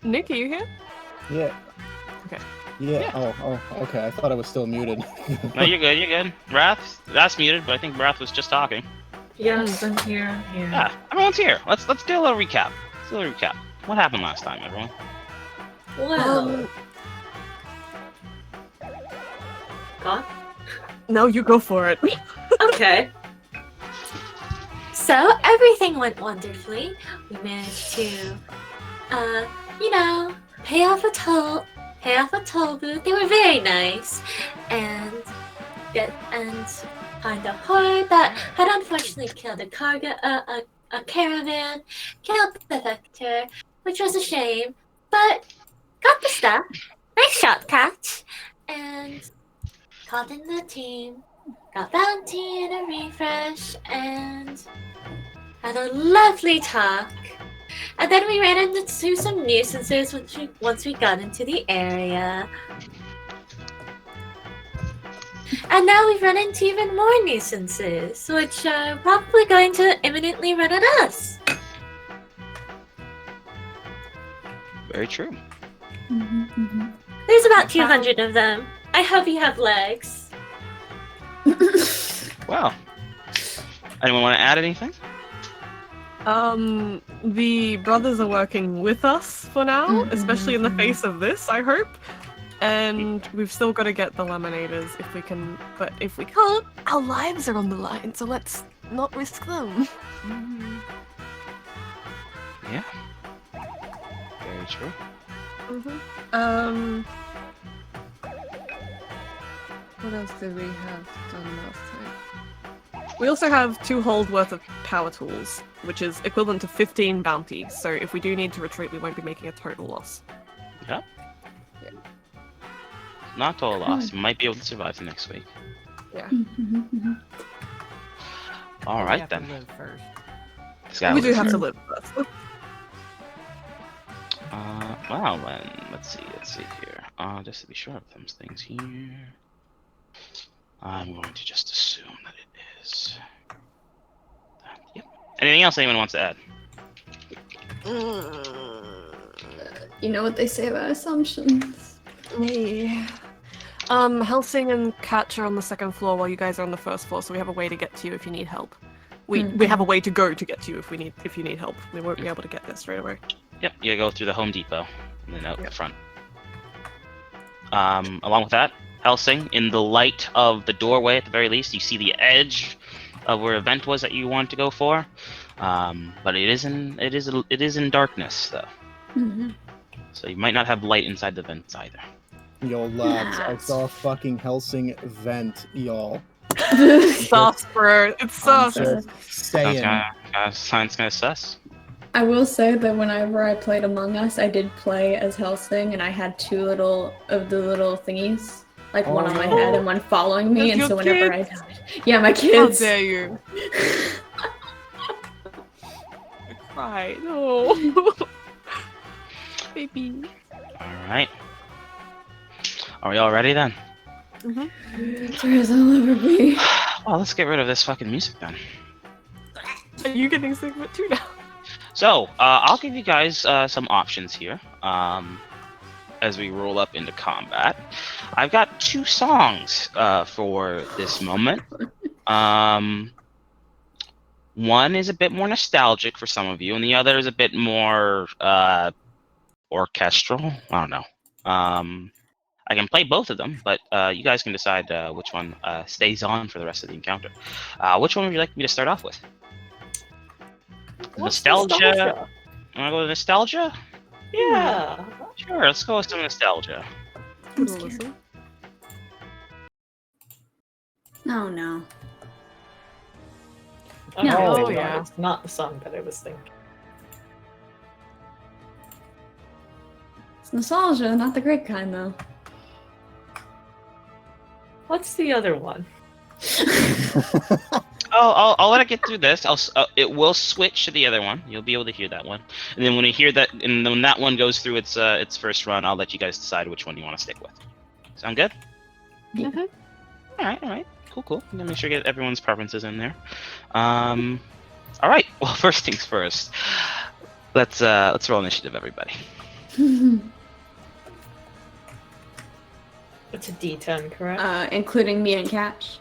Nick, are you here? Yeah. Okay. Yeah. Yeah. Oh, okay. I thought I was still muted. No, you're good. You're good. That's muted, but I think Wrath was just talking. Yes, I'm here. I'm here. Yeah, everyone's here. Let's do a little recap. What happened last time, everyone? Well. God? No, you go for it. Okay. So everything went wonderfully. We managed to, pay off a toll booth. They were very nice, and find a horde that had unfortunately killed a caravan, killed the Vector, which was a shame, but got the stuff. Nice shot, Catch, and called in the team. Got bounty and a refresh, and had a lovely talk. And then we ran into some nuisances once we got into the area. And now we've run into even more nuisances, which are probably going to imminently run at us. Very true. There's about 200 of them. I hope you have legs. Well, anyone want to add anything? The brothers are working with us for now, especially in the face of this, I hope. And we've still got to get the laminators if we can, but if we can't, our lives are on the line, so let's not risk them. Yeah. Very true. What else did we have done last time? We also have 2 hold worth of power tools, which is equivalent to 15 bounty, so if we do need to retreat, we won't be making a total loss. Yeah. Not total loss. You might be able to survive the next week. Yeah. All We right have to then. live first. This guy We do was have here. to live first. Well then, let's see here. Just to be sure of those things here. I'm going to just assume that it is. Yep. Anything else anyone wants to add? You know what they say about assumptions. Yeah. Helsing and Catch are on the 2nd floor while you guys are on the 1st floor, so we have a way to get to you if you need help. We have a way to go to get to you if you need help. We won't be able to get there straight away. Yep, you go through the Home Depot and then out the front. Along with that, Helsing, in the light of the doorway at the very least, you see the edge of where event was that you wanted to go for. But it is in darkness though. So you might not have light inside the vents either. Yo, lads, I saw a fucking Helsing vent, y'all. Sus, bro. It's sus. Just saying. Sounds kind of sus. I will say that whenever I played Among Us, I did play as Helsing, and I had 2 little thingies, like one on my head and one following me, and Your so whenever kids? I died, yeah, my How kids. dare you? I cry. No. Baby. All right. Are we all ready then? Tears all over me. Well, let's get rid of this fucking music then. Are you getting sick of it too now? So, I'll give you guys some options here as we roll up into combat. I've got 2 songs for this moment. One is a bit more nostalgic for some of you, and the other is a bit more orchestral. I don't know. I can play both of them, but you guys can decide which one stays on for the rest of the encounter. Which one would you like me to start off with? Nostalgia. Wanna go with nostalgia? Yeah. Sure, let's go with some nostalgia. I'm scared. Oh no. Oh, yeah. It's not the song that I was thinking. It's nostalgia, not the great kind though. What's the other one? Oh, I'll let it get through this. It will switch to the other one. You'll be able to hear that one, and then when you hear that, and when that one goes through its first run, I'll let you guys decide which one you want to stick with. Sound good? Mm-hmm. All right. Cool. I'm gonna make sure to get everyone's preferences in there. All right. Well, first things first. Let's roll initiative, everybody. It's a D10, correct? Including me and Catch.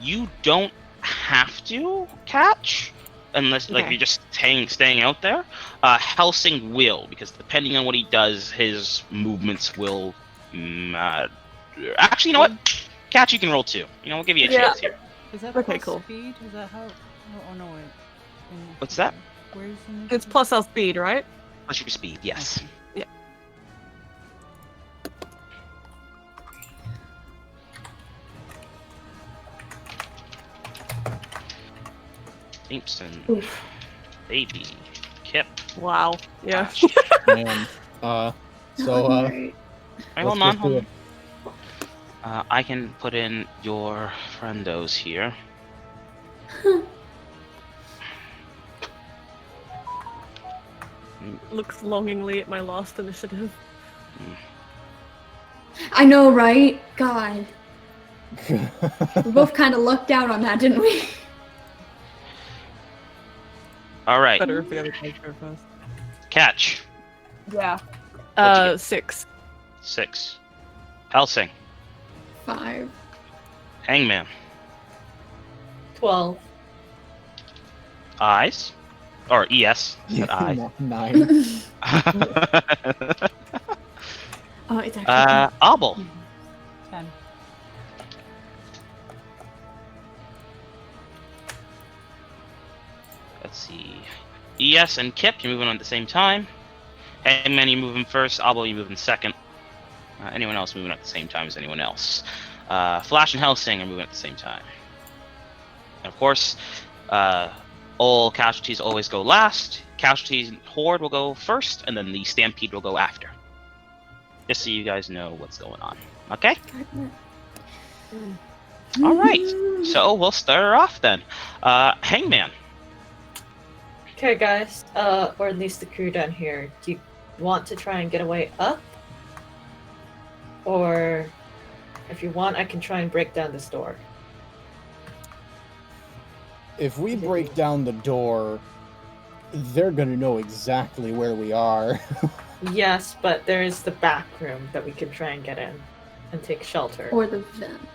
You don't have to catch unless like Okay. you're just staying out there. Helsing will, because depending on what he does, his movements will. Actually, you know what? Catch, you can roll too. You know, we'll give you a Yeah. chance here. Is that Okay, plus cool. speed? Is that how? Oh no, wait. What's that? Where's the It's plus our speed, right? Plus your speed, yes. Yeah. Simpson, Oof. baby, Kip. Wow. Yeah. Catch. Man. So, Alright. Alright, hold let's on, just do hold it. on. I can put in your friendos here. Looks longingly at my last initiative. I know, right? God. We both kind of lucked out on that, didn't we? Alright, Better if the other guys go first. Catch. Yeah. What'd you get? 6. 6. Helsing. 5. Hangman. 12. Eyes. Or ES. Said I. 9. Oh, it's actually. Obel. 10. Let's see. ES and Kip, you're moving on at the same time. Hangman, you're moving first. Obel, you're moving second. Anyone else moving at the same time as anyone else. Flash and Helsing are moving at the same time. And of course, all casualties always go last. Casualties Horde will go first, and then the Stampede will go after. Just so you guys know what's going on. Okay? Alright. So we'll start her off then. Hangman. Okay, guys, or at least the crew down here, do you want to try and get away up? Or, if you want, I can try and break down this door. If we break down the door, they're gonna know exactly where we are. Yes, but there is the back room that we could try and get in and take shelter. Or the vents.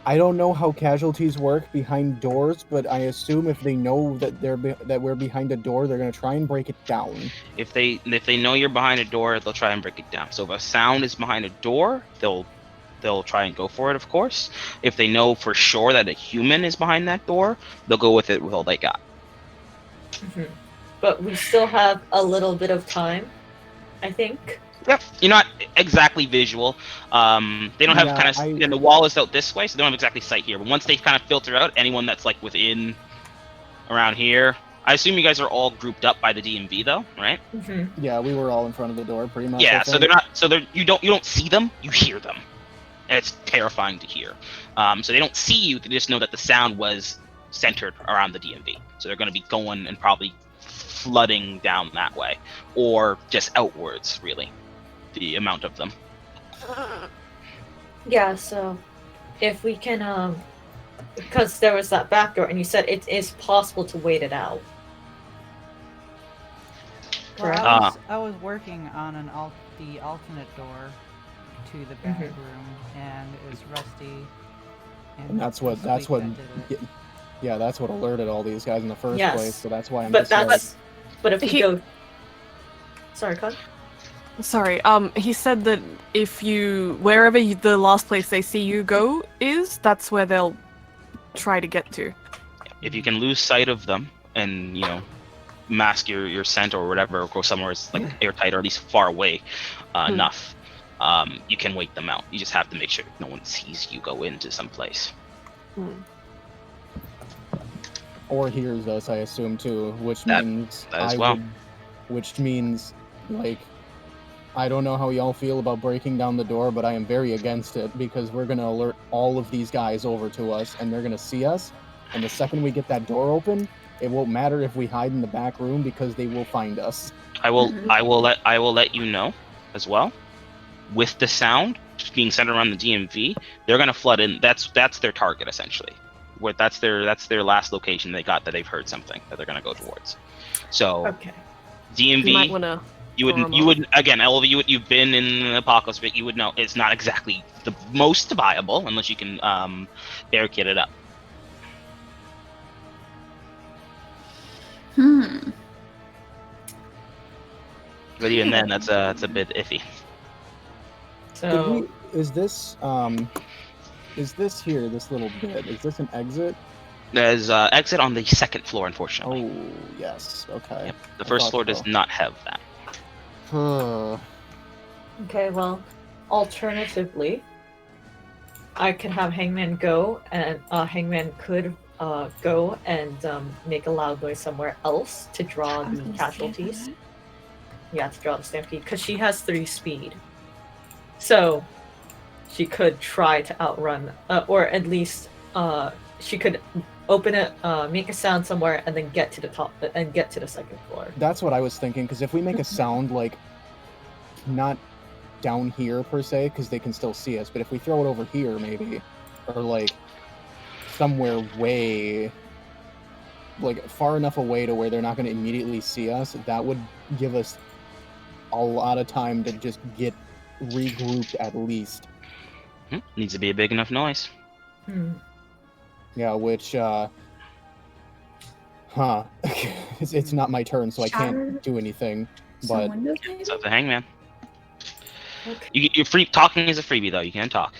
I don't know how casualties work behind doors, but I assume if they know that that we're behind a door, they're gonna try and break it down. If they know you're behind a door, they'll try and break it down. So if a sound is behind a door, they'll try and go for it, of course. If they know for sure that a human is behind that door, they'll go with it with all they got. Mhm. But we still have a little bit of time, I think. Yep. You're not exactly visual. They don't have Yeah, and the wall is out this way, so they don't have exactly sight here. But once they kind of filter out anyone that's like within around here, I assume you guys are all grouped up by the DMV though, right? Mm-hmm. Yeah, we were all in front of the door, pretty much. I Yeah. So think. they're not. So they're you don't see them. You hear them, and it's terrifying to hear. So they don't see you. They just know that the sound was centered around the DMV. So they're going to be going and probably flooding down that way, or just outwards, really. The amount of them. Yeah, so if we can, because there was that back door, and you said it is possible to wait it out. Well, Correct. I was working on the alternate door to the back room, and it was rusty. And that's what yeah, that's what alerted all these guys in the first Yes. place. So that's why I'm But just like, that's. But if we He- go. Sorry, Con. Sorry, he said that if wherever the last place they see you go is, that's where they'll try to get to. If you can lose sight of them and mask your scent or whatever, or go somewhere it's like airtight or at least far away enough, you can wait them out. You just have to make sure no one sees you go into some place. or hears us, I assume too, which That means as well. which means like I don't know how y'all feel about breaking down the door, but I am very against it because we're gonna alert all of these guys over to us, and they're gonna see us. And the second we get that door open, it won't matter if we hide in the back room because they will find us. I will let you know as well. With the sound being centered around the DMV, they're gonna flood in. That's their target essentially. that's their last location they got that they've heard something that they're gonna go towards. So Okay. You might DMV, wanna. you would again, all of you've been in Apocalypse, but you would know it's not exactly the most viable unless you can barricade it up. But even then, that's a bit iffy. Could So we, is this here, this little bit, is this an exit? There's exit on the second floor, unfortunately. Oh, yes. Okay. Yep. The I first thought floor does so. not have that. okay, well, alternatively, I could have Hangman go, and Hangman could go and make a loud noise somewhere else to draw the casualties. Yeah, to draw the stampede, because she has 3 speed. So she could try to outrun, or at least she could open it, make a sound somewhere, and then get to the top and get to the second floor. That's what I was thinking, because if we make a sound, like, not down here per se, because they can still see us, but if we throw it over here maybe, or like somewhere way, like far enough away to where they're not going to immediately see us, that would give us a lot of time to just get regrouped at least. Needs to be a big enough noise. Yeah, which, it's not my turn, so I can't do anything, but... Some windows, maybe? It's up to Hangman. Okay. You're free. Talking is a freebie, though. You can talk.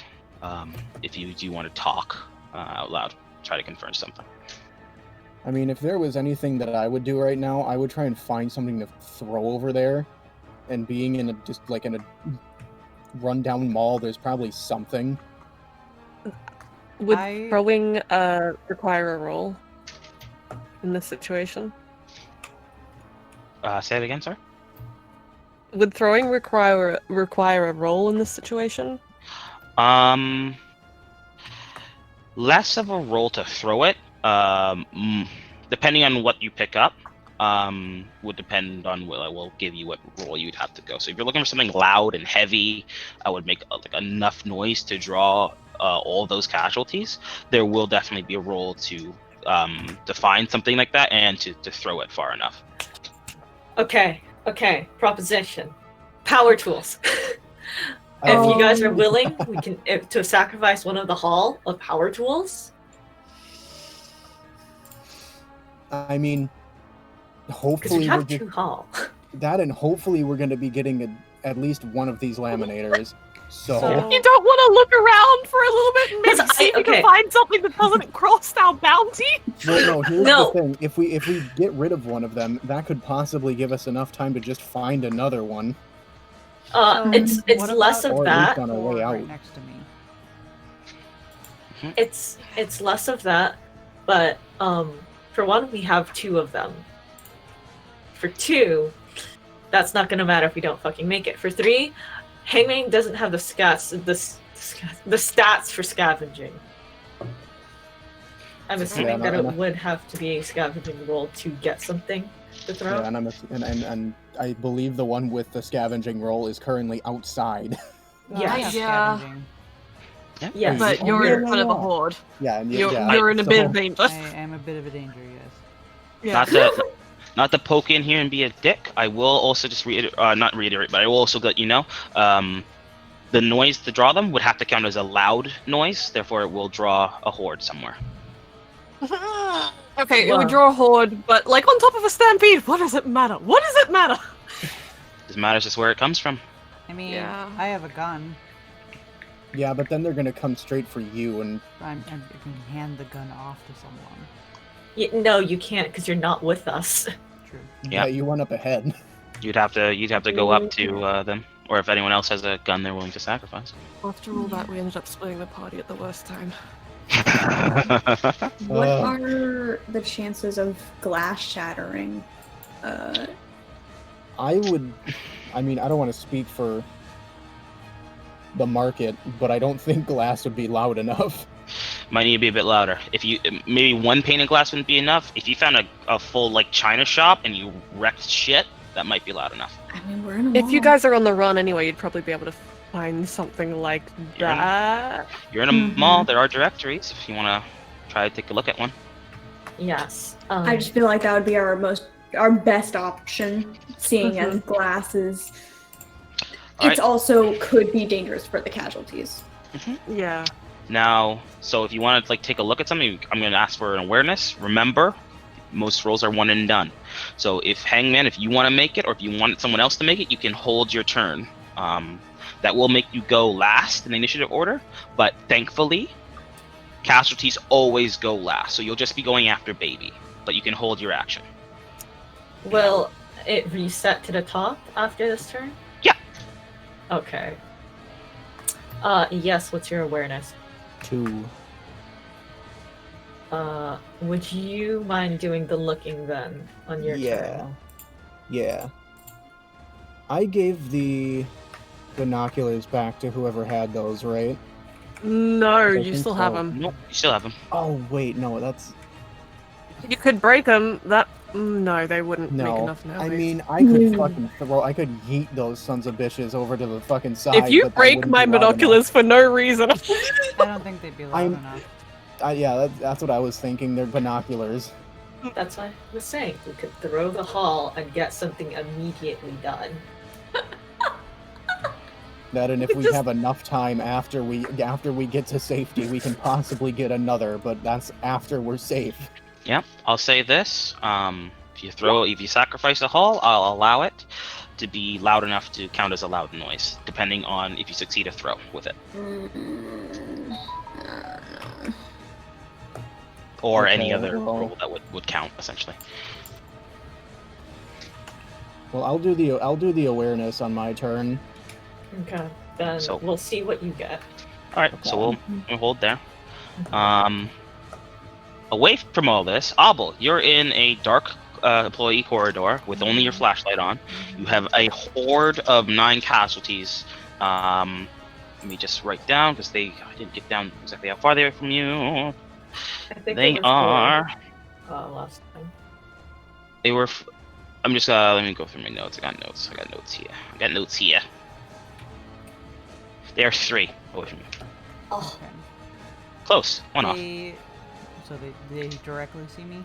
If you do want to talk out loud, try to confirm something. I mean, if there was anything that I would do right now, I would try and find something to throw over there. And being in a rundown mall, there's probably something. Would I- throwing require a roll in this situation? Say it again, sir. Would throwing require a roll in this situation? Less of a roll to throw it. Depending on what you pick up, would depend on what I will give you what roll you'd have to go. So if you're looking for something loud and heavy, I would make like enough noise to draw all those casualties. There will definitely be a roll to find something like that and to throw it far enough. Okay. Proposition. Power tools. If you guys are willing, we can to sacrifice one of the hall of power tools. I mean, Because hopefully we we're have just, 2 hall. that, and hopefully we're going to be getting at least one of these laminators. So, So- You don't want to look around for a little bit and maybe Yes, see if you okay. can find something that doesn't cross our bounty? well, no, here's No. the thing: if we get rid of one of them, that could possibly give us enough time to just find another one. It's What less about of Or at least that. on our way Right out. next to me. It's less of that, but for one, we have 2 of them. For 2, that's not gonna matter if we don't fucking make it. For 3, Hangman doesn't have the stats for scavenging. I'm assuming Yeah, that no. it would have to be a scavenging roll to get something to throw. Yeah, and I believe the one with the scavenging roll is currently outside. Well, Yeah. I have Yeah. scavenging. Yes. But Oh, you're yeah, in front of yeah. a horde. Yeah, and You're, yeah. you're in a so- bit of danger. I am a bit of a danger, yes. Yeah. Not to poke in here and be a dick. I will also just not reiterate, but I will also let you know. The noise to draw them would have to count as a loud noise, therefore it will draw a horde somewhere. Okay, it Wow. would draw a horde, but like on top of a stampede, what does it matter? What does it matter? It matters just where it comes from. I mean, Yeah. I have a gun. Yeah, but then they're gonna come straight for you, and I can hand the gun off to someone. No, you can't because you're not with us. True. Yeah. you went up ahead. You'd have to go up to them, or if anyone else has a gun they're willing to sacrifice. After all that, we ended up splitting the party at the worst time. What Uh. are the chances of glass shattering? I mean, I don't want to speak for the market, but I don't think glass would be loud enough. Might need to be a bit louder. If you maybe one pane of glass wouldn't be enough. If you found a full like china shop and you wrecked shit, that might be loud enough. I mean, we're in a mall. If you guys are on the run anyway, you'd probably be able to find something like You're in- that. You're in a Mhm. mall. There are directories if you want to try to take a look at one. Yes. I just feel like that would be our best option, seeing as glasses. It's also could be dangerous for the casualties. Yeah. Now, so if you want to like take a look at something, I'm going to ask for an awareness. Remember, most rolls are one and done. So if Hangman, if you want to make it, or if you want someone else to make it, you can hold your turn. That will make you go last in the initiative order, but thankfully, casualties always go last. So you'll just be going after Baby, but you can hold your action. Will it reset to the top after this turn? Yeah. Okay. Yes, what's your awareness? 2. Would you mind doing the looking then on your turn? Yeah. I gave the binoculars back to whoever had those, right? No, I you think still so. have them. Nope, you still have them. Oh wait, no, that's You could break them. No, they wouldn't make no. enough now. I mean, I could fucking I could yeet those sons of bitches over to the fucking side. if you but that break wouldn't my be loud binoculars for no reason, I don't think they'd be loud enough. enough. That's what I was thinking. They're binoculars. That's what I was saying. We could throw the hall and get something immediately done. That, and if we have enough time after we get to safety, we can possibly get another. But that's after we're safe. Yep, I'll say this. If you sacrifice a hull, I'll allow it to be loud enough to count as a loud noise, depending on if you succeed a throw with it. Or any other roll that would count, essentially. Well, I'll do the awareness on my turn. Okay, then So- we'll see what you get. Alright, so we'll hold there. Away from all this, Abel, you're in a dark employee corridor with only your flashlight on. You have a horde of 9 casualties. Let me just write down, because I didn't get down exactly how far they are from you. I think They it was are... last time. They were... I'm just let me go through my notes. I got notes here. They are 3 away from you. Oh, Okay. Close. One off. So they directly see me?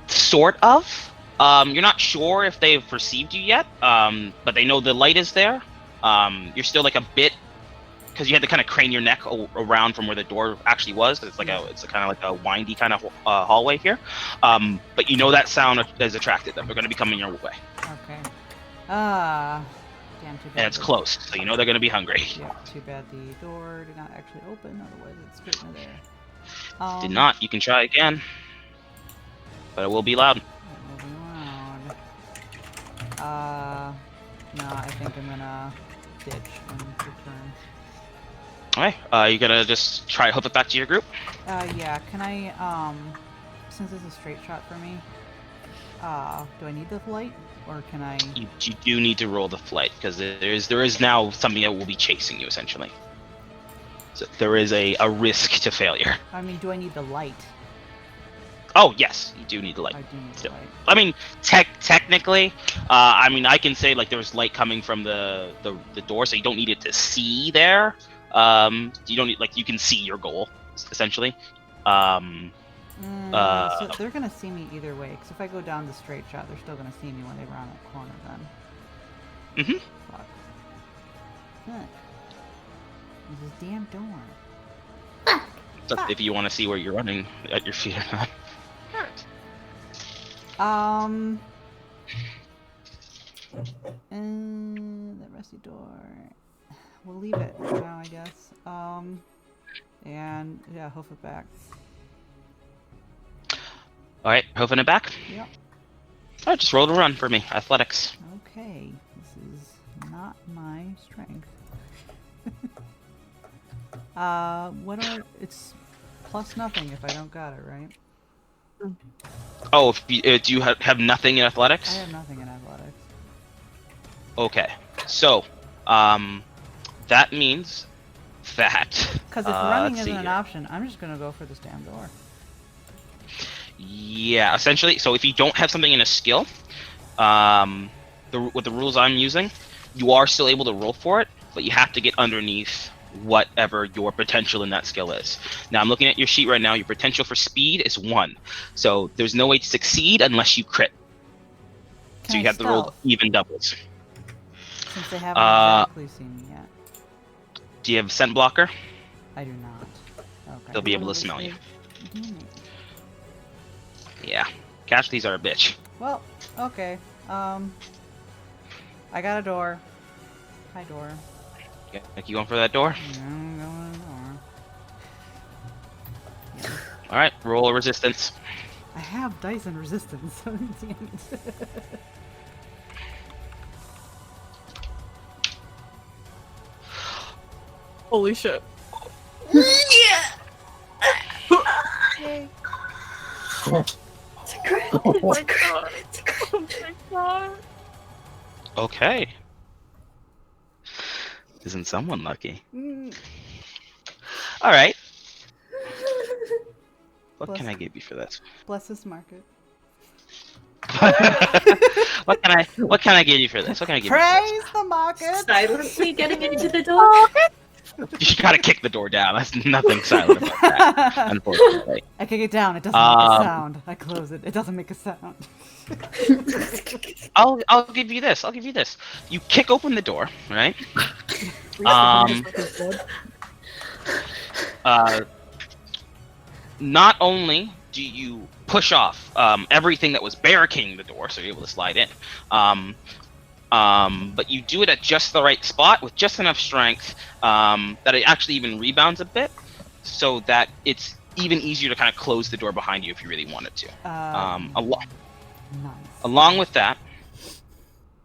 Sort of. You're not sure if they've perceived you yet, but they know the light is there. You're still like a bit, because you had to kind of crane your neck around from where the door actually was. It's like it's kind of like a windy kind of hallway here. But you know that sound has attracted them. They're going to be coming your way, Okay. Damn, too bad. and it's close, so you know they're going to be hungry. Yeah, too bad the door did not actually open, otherwise it's getting there. Did not. You can try again, but it will be loud. It will be loud. No, I think I'm gonna ditch and return. Okay. You're gonna just try to hoof it back to your group. Yeah, can I, since it's a straight shot for me, do I need the light, or can I... You do need to roll the flight, because there is now something that will be chasing you, essentially. So there is a risk to failure. I mean, do I need the light? Oh, yes, you do need the light. I do need the Still. light. I mean, technically, I can say, like, there's light coming from the door, so you don't need it to see there. You don't need, like, you can see your goal, essentially. So they're gonna see me either way, because if I go down the straight shot, they're still gonna see me when they round that corner then. Mhm. Fuck. Fuck. There's this damn door. So if you want to see where you're running at your feet or not. The rusty door. We'll leave it for now, I guess. And yeah, hoof it back. Alright, hoofing it back. Yep. Alright, just roll to run for me. Athletics. Okay, this is not my strength. It's plus nothing if I don't got it, right? Oh, if you, do you have nothing in athletics? I have nothing in athletics. Okay, so, that means that... Because if running let's isn't see an here. option, I'm just gonna go for this damn door. Yeah, essentially, so if you don't have something in a skill, with the rules I'm using, you are still able to roll for it, but you have to get underneath whatever your potential in that skill is. Now I'm looking at your sheet right now. Your potential for speed is 1, so there's no way to succeed unless you crit. Can So I you have to roll stealth, even doubles. since they haven't exactly seen me yet? Do you have scent blocker? I do not. Okay. They'll be able to smell you. Damn it. Yeah, casualties are a bitch. Well, okay. I got a door. Hi, door. Yeah, like you going for that door? Yeah, I'm going to the door. All right, roll a resistance. I have dice and resistance. So damn it. Holy shit. Yay. It's a crit. Oh my god. Oh my god. Okay. Isn't someone lucky? Mm. All right. What Bless- can I give you for this? Bless this market. What can I give you for this? What can I give you? Praise the market. Silently getting into the door. You gotta kick the door down. That's nothing silent about that, unfortunately. I kick it down. It doesn't make a Um, sound. I close it. It doesn't make a sound. I'll give you this. I'll give you this. You kick open the door, right? Not only do you push off everything that was barricading the door, so you're able to slide in, but you do it at just the right spot with just enough strength that it actually even rebounds a bit, so that it's even easier to kind of close the door behind you if you really wanted to. Nice. Along with that,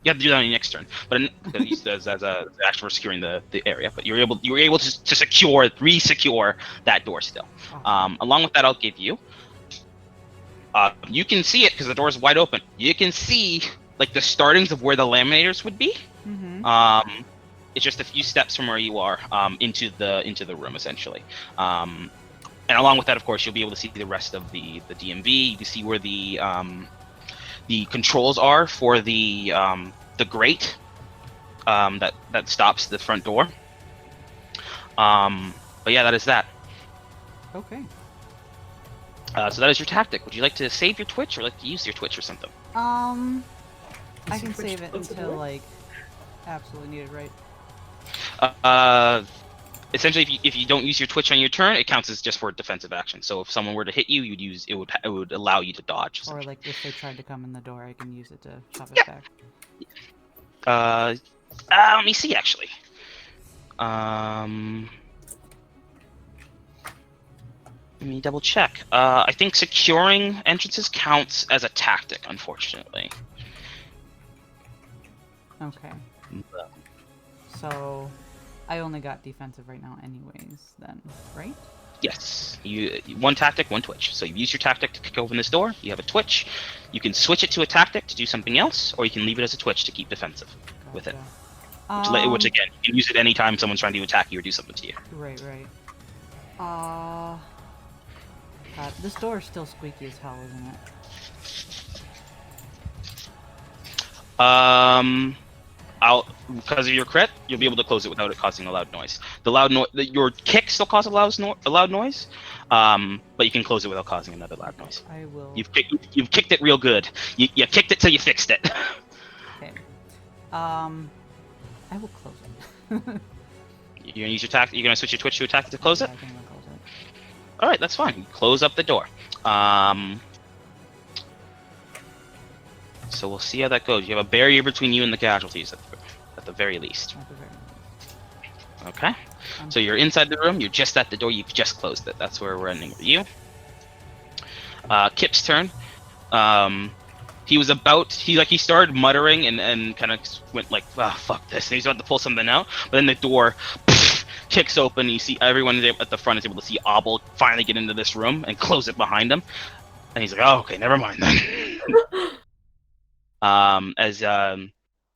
you have to do that on your next turn, but as a action for securing the area. But you were able to re-secure that door still. Awesome. Along with that, I'll give you. You can see it because the door is wide open. You can see like the startings of where the laminators would be. Mm-hmm. It's just a few steps from where you are into the room essentially. And along with that, of course, you'll be able to see the rest of the DMV. You can see where the controls are for the grate that stops the front door. But yeah, that is that. Okay. So that is your tactic. Would you like to save your twitch or like to use your twitch or something? I Is can it save it close the until door? like absolutely needed, right? Essentially, if you don't use your twitch on your turn, it counts as just for a defensive action. So if someone were to hit you, it would allow you to dodge. Or essentially. like if they tried to come in the door, I can use it to shove it back. Let me see actually. Let me double check. I think securing entrances counts as a tactic, unfortunately. Okay. So I only got defensive right now anyways then, right? Yes, you one tactic, one twitch. So you use your tactic to kick open this door. You have a twitch. You can switch it to a tactic to do something else, or you can leave it as a twitch to keep defensive with it. Gotcha. Which again, you can use it anytime someone's trying to attack you or do something to you. Right. God, this door is still squeaky as hell, isn't it? Because of your crit, you'll be able to close it without it causing a loud noise. Your kick still causes a loud noise, but you can close it without causing another loud noise. I will. You've kicked it real good. You kicked it till you fixed it. Okay. I will close it. You're gonna use your tactic. You're gonna switch your twitch to a tactic to close it. I think I'll close it. All right, that's fine. You close up the door. So we'll see how that goes. You have a barrier between you and the casualties at the very least. At the very least. Okay. So you're inside the room. You're just at the door. You've just closed it. That's where we're ending with you. Kip's turn. He started muttering and kind of went like, "Ah, fuck this," and he's about to pull something out. But then the door kicks open. And you see everyone at the front is able to see Obel finally get into this room and close it behind him. And he's like, "Oh, okay, never mind then."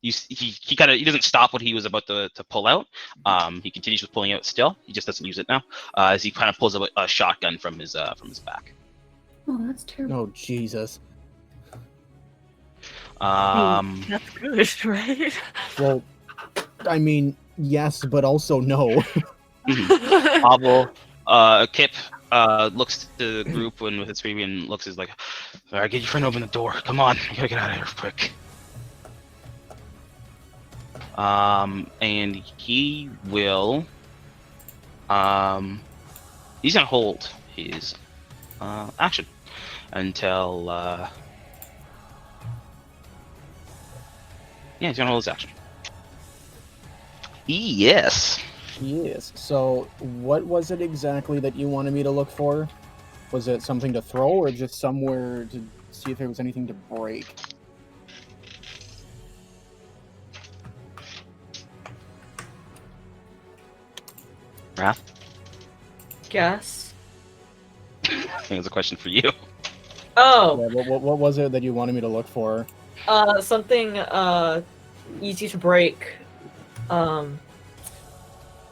He doesn't stop what he was about to pull out. He continues with pulling out still. He just doesn't use it now. As he kind of pulls a shotgun from his back. Oh, that's terrible. Oh, Jesus. That's good, right? Well, I mean, yes, but also no. Obel, Kip looks to the group and with its baby and looks is like, all right, get your friend open the door. Come on, we gotta get out of here quick. And he will, he's gonna hold his action until yeah, he's gonna hold his action. Yes. Yes. So, what was it exactly that you wanted me to look for? Was it something to throw, or just somewhere to see if there was anything to break? Wrath? Guess. I think it's a question for you. Oh, Yeah, what was it that you wanted me to look for? something easy to break.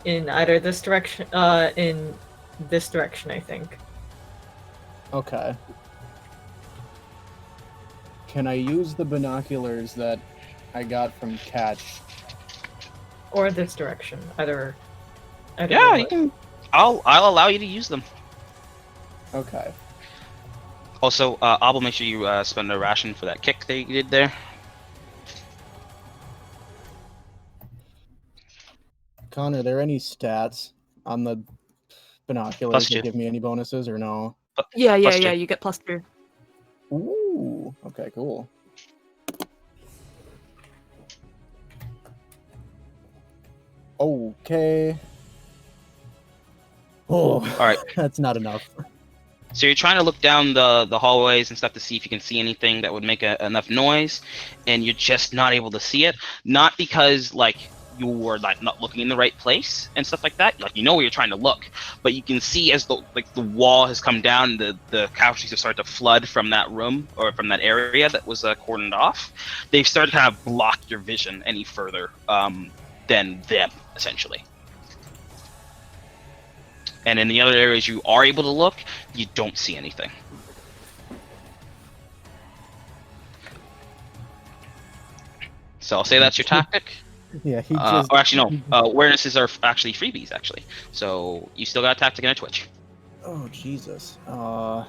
In either this direction, in this direction, I think. Okay. Can I use the binoculars that I got from Catch? Or this direction, either. Yeah, you can. I'll allow you to use them. Okay. Also, Abel, make sure you spend a ration for that kick that you did there. Connor, are there any stats on the binoculars Plus that 2. give me any bonuses or no? Yeah, Plus 2. you get +2. Ooh. Okay, cool. Okay. Oh, All right. that's not enough. So you're trying to look down the hallways and stuff to see if you can see anything that would make enough noise, and you're just not able to see it. Not because like you were like not looking in the right place and stuff like that. Like you know where you're trying to look, but you can see as the wall has come down, the couches have started to flood from that room or from that area that was cordoned off. They've started to kind of block your vision any further than them essentially. And in the other areas you are able to look, you don't see anything. So I'll say that's your tactic. Yeah, he just. Or actually, no. Awarenesses are actually freebies, actually. So you still got a tactic and a twitch. Oh Jesus. What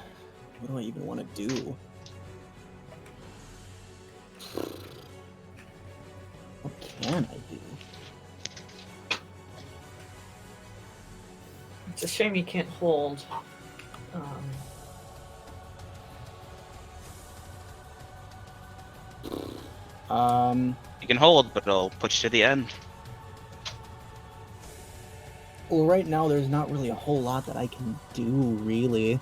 do I even want to do? What can I do? It's a shame you can't hold. You can hold, but it'll push you to the end. Well, right now there's not really a whole lot that I can do, really.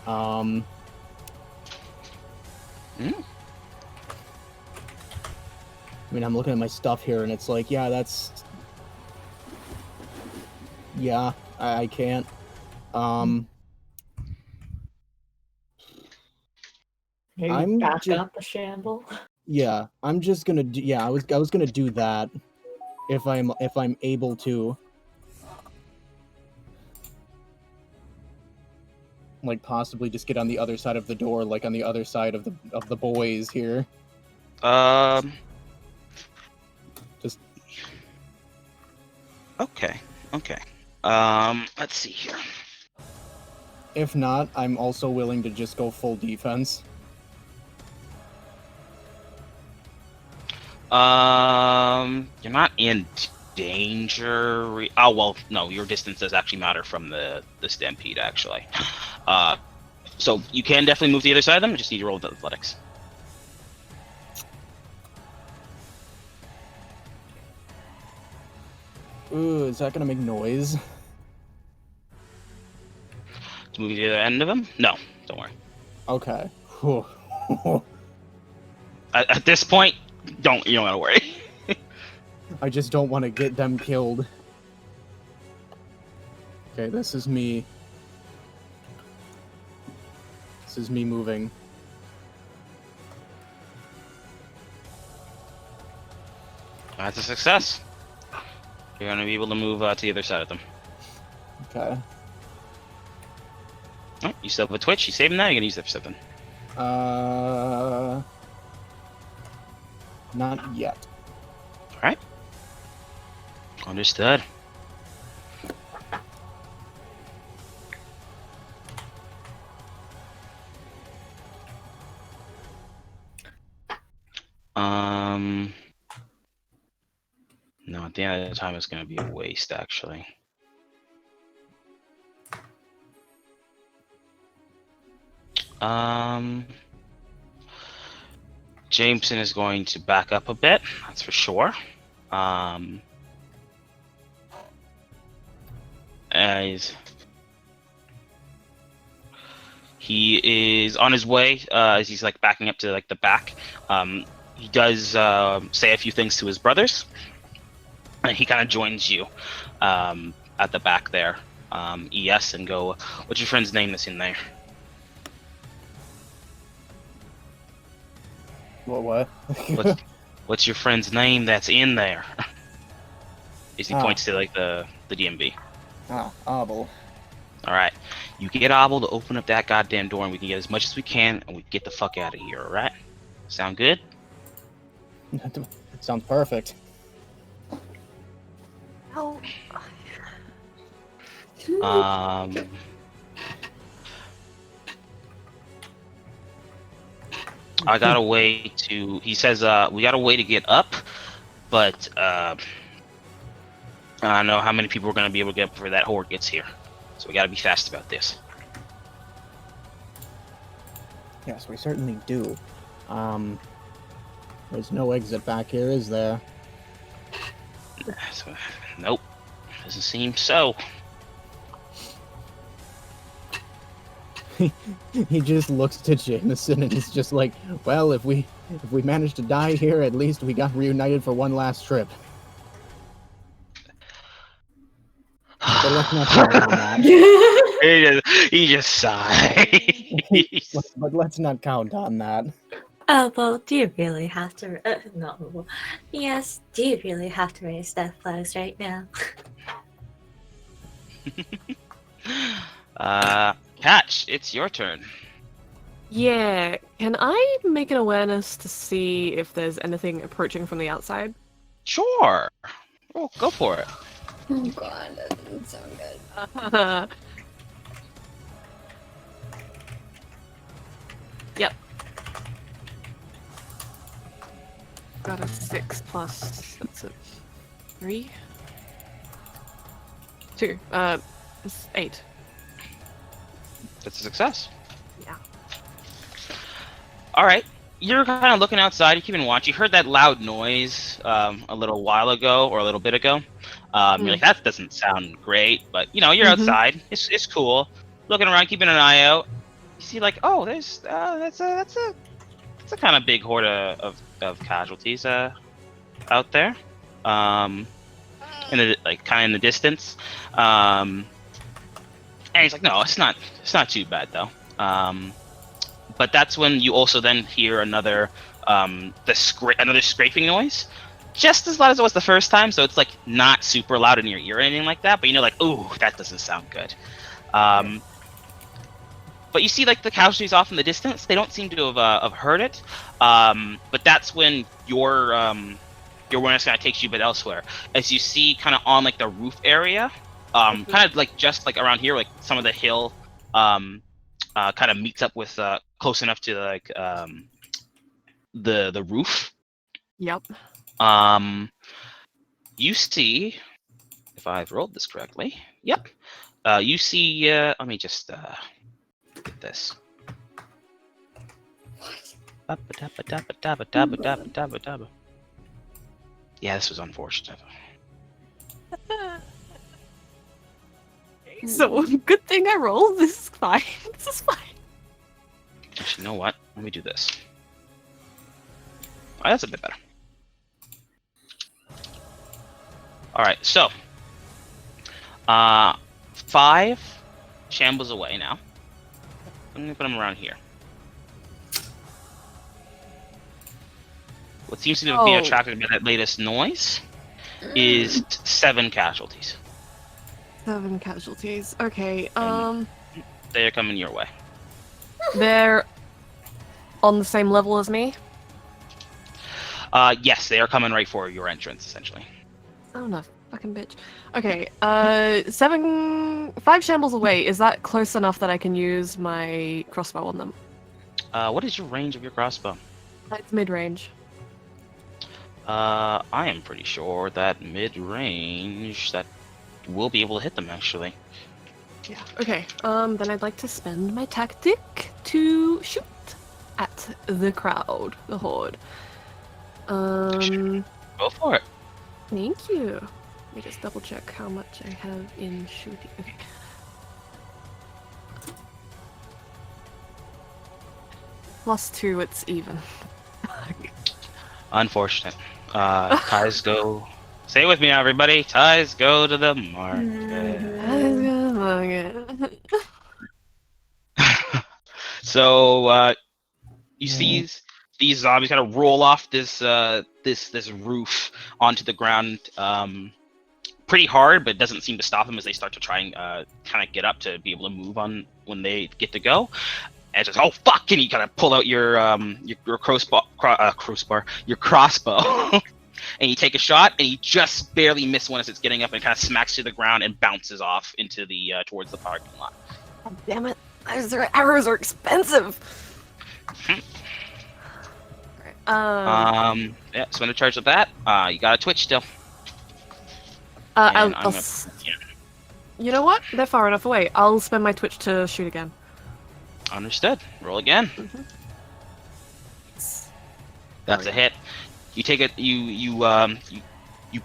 Hmm? I mean, I'm looking at my stuff here, and it's like, yeah, that's. Yeah, I can't. Maybe I'm back ju- up a shamble. Yeah, I'm just gonna do. Yeah, I was gonna do that, if I'm able to. Like possibly just get on the other side of the door, like on the other side of the boys here. Just. Okay. Let's see here. If not, I'm also willing to just go full defense. You're not in danger. Oh well, no. Your distance does actually matter from the stampede, actually. So you can definitely move to the other side of them. You just need to roll with athletics. Ooh, is that gonna make noise? To move to the other end of them? No, don't worry. Okay. Whew. At this point, you don't gotta worry. I just don't want to get them killed. Okay, this is me. This is me moving. That's a success. You're gonna be able to move to the other side of them. Okay. Oh, you still have a twitch. You saving that? You're gonna use that for something. Not yet. All right. Understood. the end of the time is going to be a waste, actually. Jameson is going to back up a bit, that's for sure. As he is on his way, as he's like backing up to like the back, he does say a few things to his brothers, and he kind of joins you at the back there, ES, and go, "What's your friend's name that's in there?" What? What's your friend's name that's in there? As he Ah. points to like the DMV. Abel. All right, you get Abel to open up that goddamn door, and we can get as much as we can, and we get the fuck out of here. All right? Sound good? Sounds perfect. Oh, I got a way to. He says, "We got a way to get up, but I don't know how many people we're gonna be able to get before that horde gets here. So we got to be fast about this." Yes, we certainly do. There's no exit back here, is there? So, nope, doesn't seem so. He just looks to Jameson and he's just like, well, if we manage to die here, at least we got reunited for one last trip. But let's not count on that. He just sighs. But let's not count on that. Oh, well, do you really have to? Not well. Yes, do you really have to raise death flags right now? Catch, it's your turn. yeah. Can I make an awareness to see if there's anything approaching from the outside? Sure. Oh, go for it. Oh god, that doesn't sound good. Yep. Got a 6 plus. That's a 3. 2. It's 8. That's a success. Yeah. All right. You're kind of looking outside. You're keeping watch. You heard that loud noise a little while ago, or a little bit ago. You're like, that doesn't sound great, but you know, you're outside. It's cool. Looking around, keeping an eye out. You see, like, oh, there's that's a kind of big horde of casualties out there. In the like kind of in the distance. And he's like, no, it's not too bad though. But that's when you also then hear another another scraping noise, just as loud as it was the first time. So it's like not super loud in your ear or anything like that, but you know, like, ooh, that doesn't sound good. But you see, like, the casualties off in the distance. They don't seem to have heard it. But that's when your awareness kind of takes you a bit elsewhere, as you see kind of on like the roof area, kind of like just like around here, like some of the hill, kind of meets up with close enough to like the roof. Yep. You see, if I've rolled this correctly, yep. You see, let me just get this. Yeah, this was unfortunate. So good thing I rolled. This is fine. This is fine. Actually, you know what? Let me do this. Oh, that's a bit better. Alright, so 5 shambles away now. I'm gonna put them around here. What seems to be attracted by that latest noise is 7 casualties. 7 casualties. Okay. They're coming your way. They're on the same level as me. Yes, they are coming right for your entrance, essentially. Oh no, fucking bitch. Okay. 5 shambles away. Is that close enough that I can use my crossbow on them? What is your range of your crossbow? It's mid-range. I am pretty sure that mid-range that will be able to hit them actually. Yeah. Okay. Then I'd like to spend my tactic to shoot at the crowd, the horde. Go for it. Thank you. Let me just double check how much I have in shooting. Okay. +2, it's even. Unfortunate. Ties go. Say it with me, everybody. Ties go to the market. So you see these zombies kind of roll off this this roof onto the ground pretty hard, but it doesn't seem to stop them as they start to try and kind of get up to be able to move on when they get to go. And just, oh fuck! And you kind of pull out your crossbow, your crossbow, and you take a shot, and you just barely miss one as it's getting up and kind of smacks to the ground and bounces off into the towards the parking lot. God damn it! Those arrows are expensive. Alright, Yeah, spend a charge with that. You got a twitch still. I'll, And I'll you know what? They're far enough away. I'll spend my twitch to shoot again. Understood. Roll again. That's a hit. You take it. You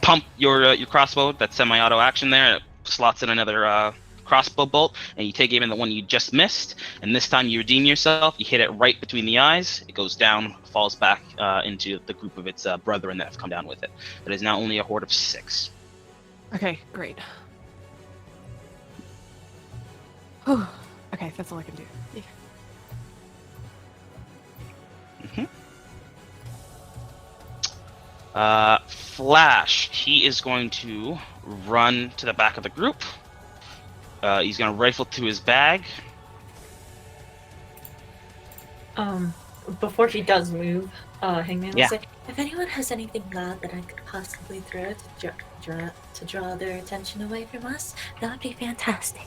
pump your crossbow. That's semi-auto action there. It slots in another crossbow bolt, and you take even the one you just missed. And this time you redeem yourself. You hit it right between the eyes. It goes down, falls back into the group of its brethren that have come down with it. But it's now only a horde of 6. Okay, great. Whew. Okay, that's all I can do. Yeah. Flash, he is going to run to the back of the group. He's going to rifle through his bag. Before he does move, Hangman Yeah. will say, if anyone has anything loud that I could possibly throw to draw their attention away from us, that would be fantastic.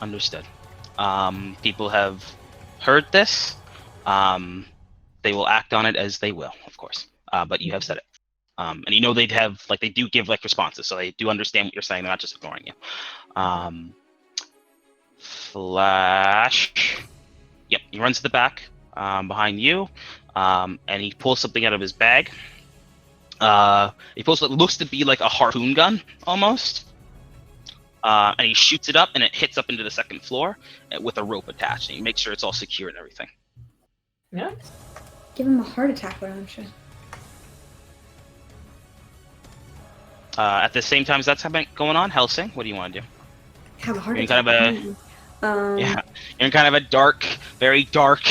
Understood. People have heard this. They will act on it as they will, of course. But you have said it. And you know they do give responses, so they do understand what you're saying. They're not just ignoring you. Flash. Yep, he runs to the back behind you, and he pulls something out of his bag. He pulls what looks to be like a harpoon gun, almost. And he shoots it up, and it hits up into the second floor with a rope attached. And he makes sure it's all secure and everything. Yeah. Give him a heart attack, why don't you? At the same time as that's going on, Helsing, what do you want to do? Have a heart You're in attack. kind of Yeah, you're in kind of a dark, very dark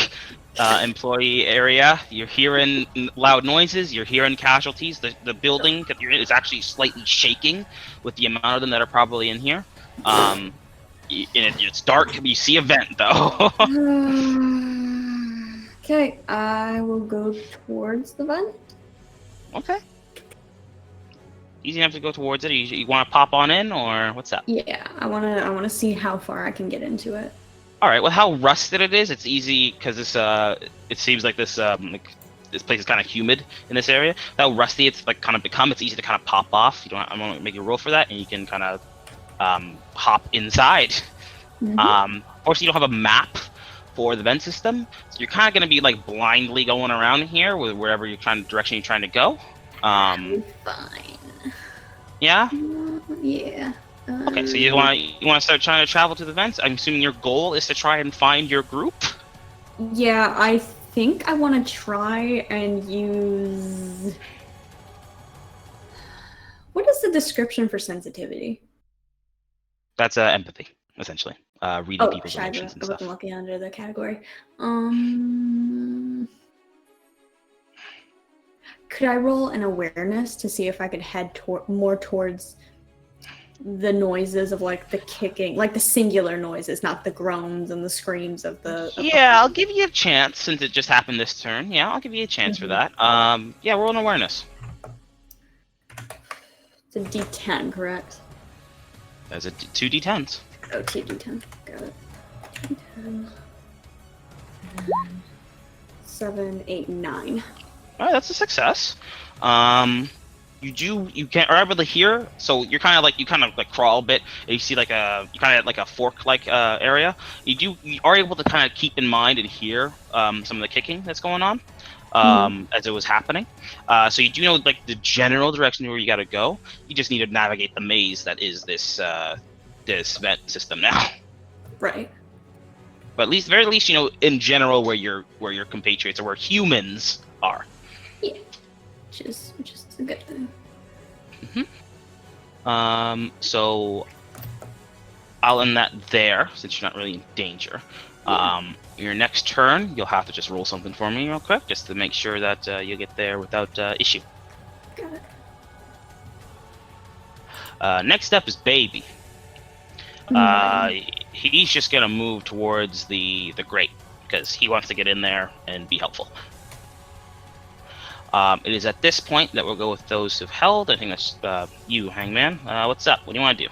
employee area. You're hearing loud noises. You're hearing casualties. The building that you're in is actually slightly shaking with the amount of them that are probably in here. It's dark. You see a vent, though. Okay, I will go towards the vent. Okay. Easy enough to go towards it. You want to pop on in, or what's up? Yeah, I wanna see how far I can get into it. All right. Well, how rusted it is, it's easy because this. It seems like this. This place is kind of humid in this area. How rusty it's kind of become. It's easy to kind of pop off. I'm gonna make you roll for that, and you can kind of hop inside. Mhm. Fortunately, you don't have a map for the vent system, so you're kind of gonna be blindly going around here with wherever direction you're trying to go. Fine. Yeah. Yeah. Okay, so you want to start trying to travel to the vents. I'm assuming your goal is to try and find your group. Yeah, I think I want to try and use. What is the description for sensitivity? That's empathy, essentially. Reading people's shit, I emotions and wasn't stuff. looking under the category. Could I roll an awareness to see if I could head more towards the noises of the kicking, the singular noises, not the groans and the screams of the. Yeah, I'll give you a chance since it just happened this turn. Yeah, I'll give you a chance for that. Yeah, roll an awareness. It's a D10, correct? That's a 2 D10s. Oh, 2 D10. Got it. D10. 7, 8, 9. All right, that's a success. You are able to hear, so you kind of like crawl a bit, and you see like a fork like area. You are able to kind of keep in mind and hear some of the kicking that's going on as it was happening. So you do know like the general direction where you got to go. You just need to navigate the maze that is this vent system now. Right. But at least, very least, you know in general where your compatriots or where humans are. Yeah. Which is a good thing. So I'll end that there since you're not really in danger. Your next turn, you'll have to just roll something for me real quick, just to make sure that you get there without issue. Got it. Next up is Baby. He's just gonna move towards the grate because he wants to get in there and be helpful. It is at this point that we'll go with those who've held. I think that's you, Hangman. What's up? What do you want to do?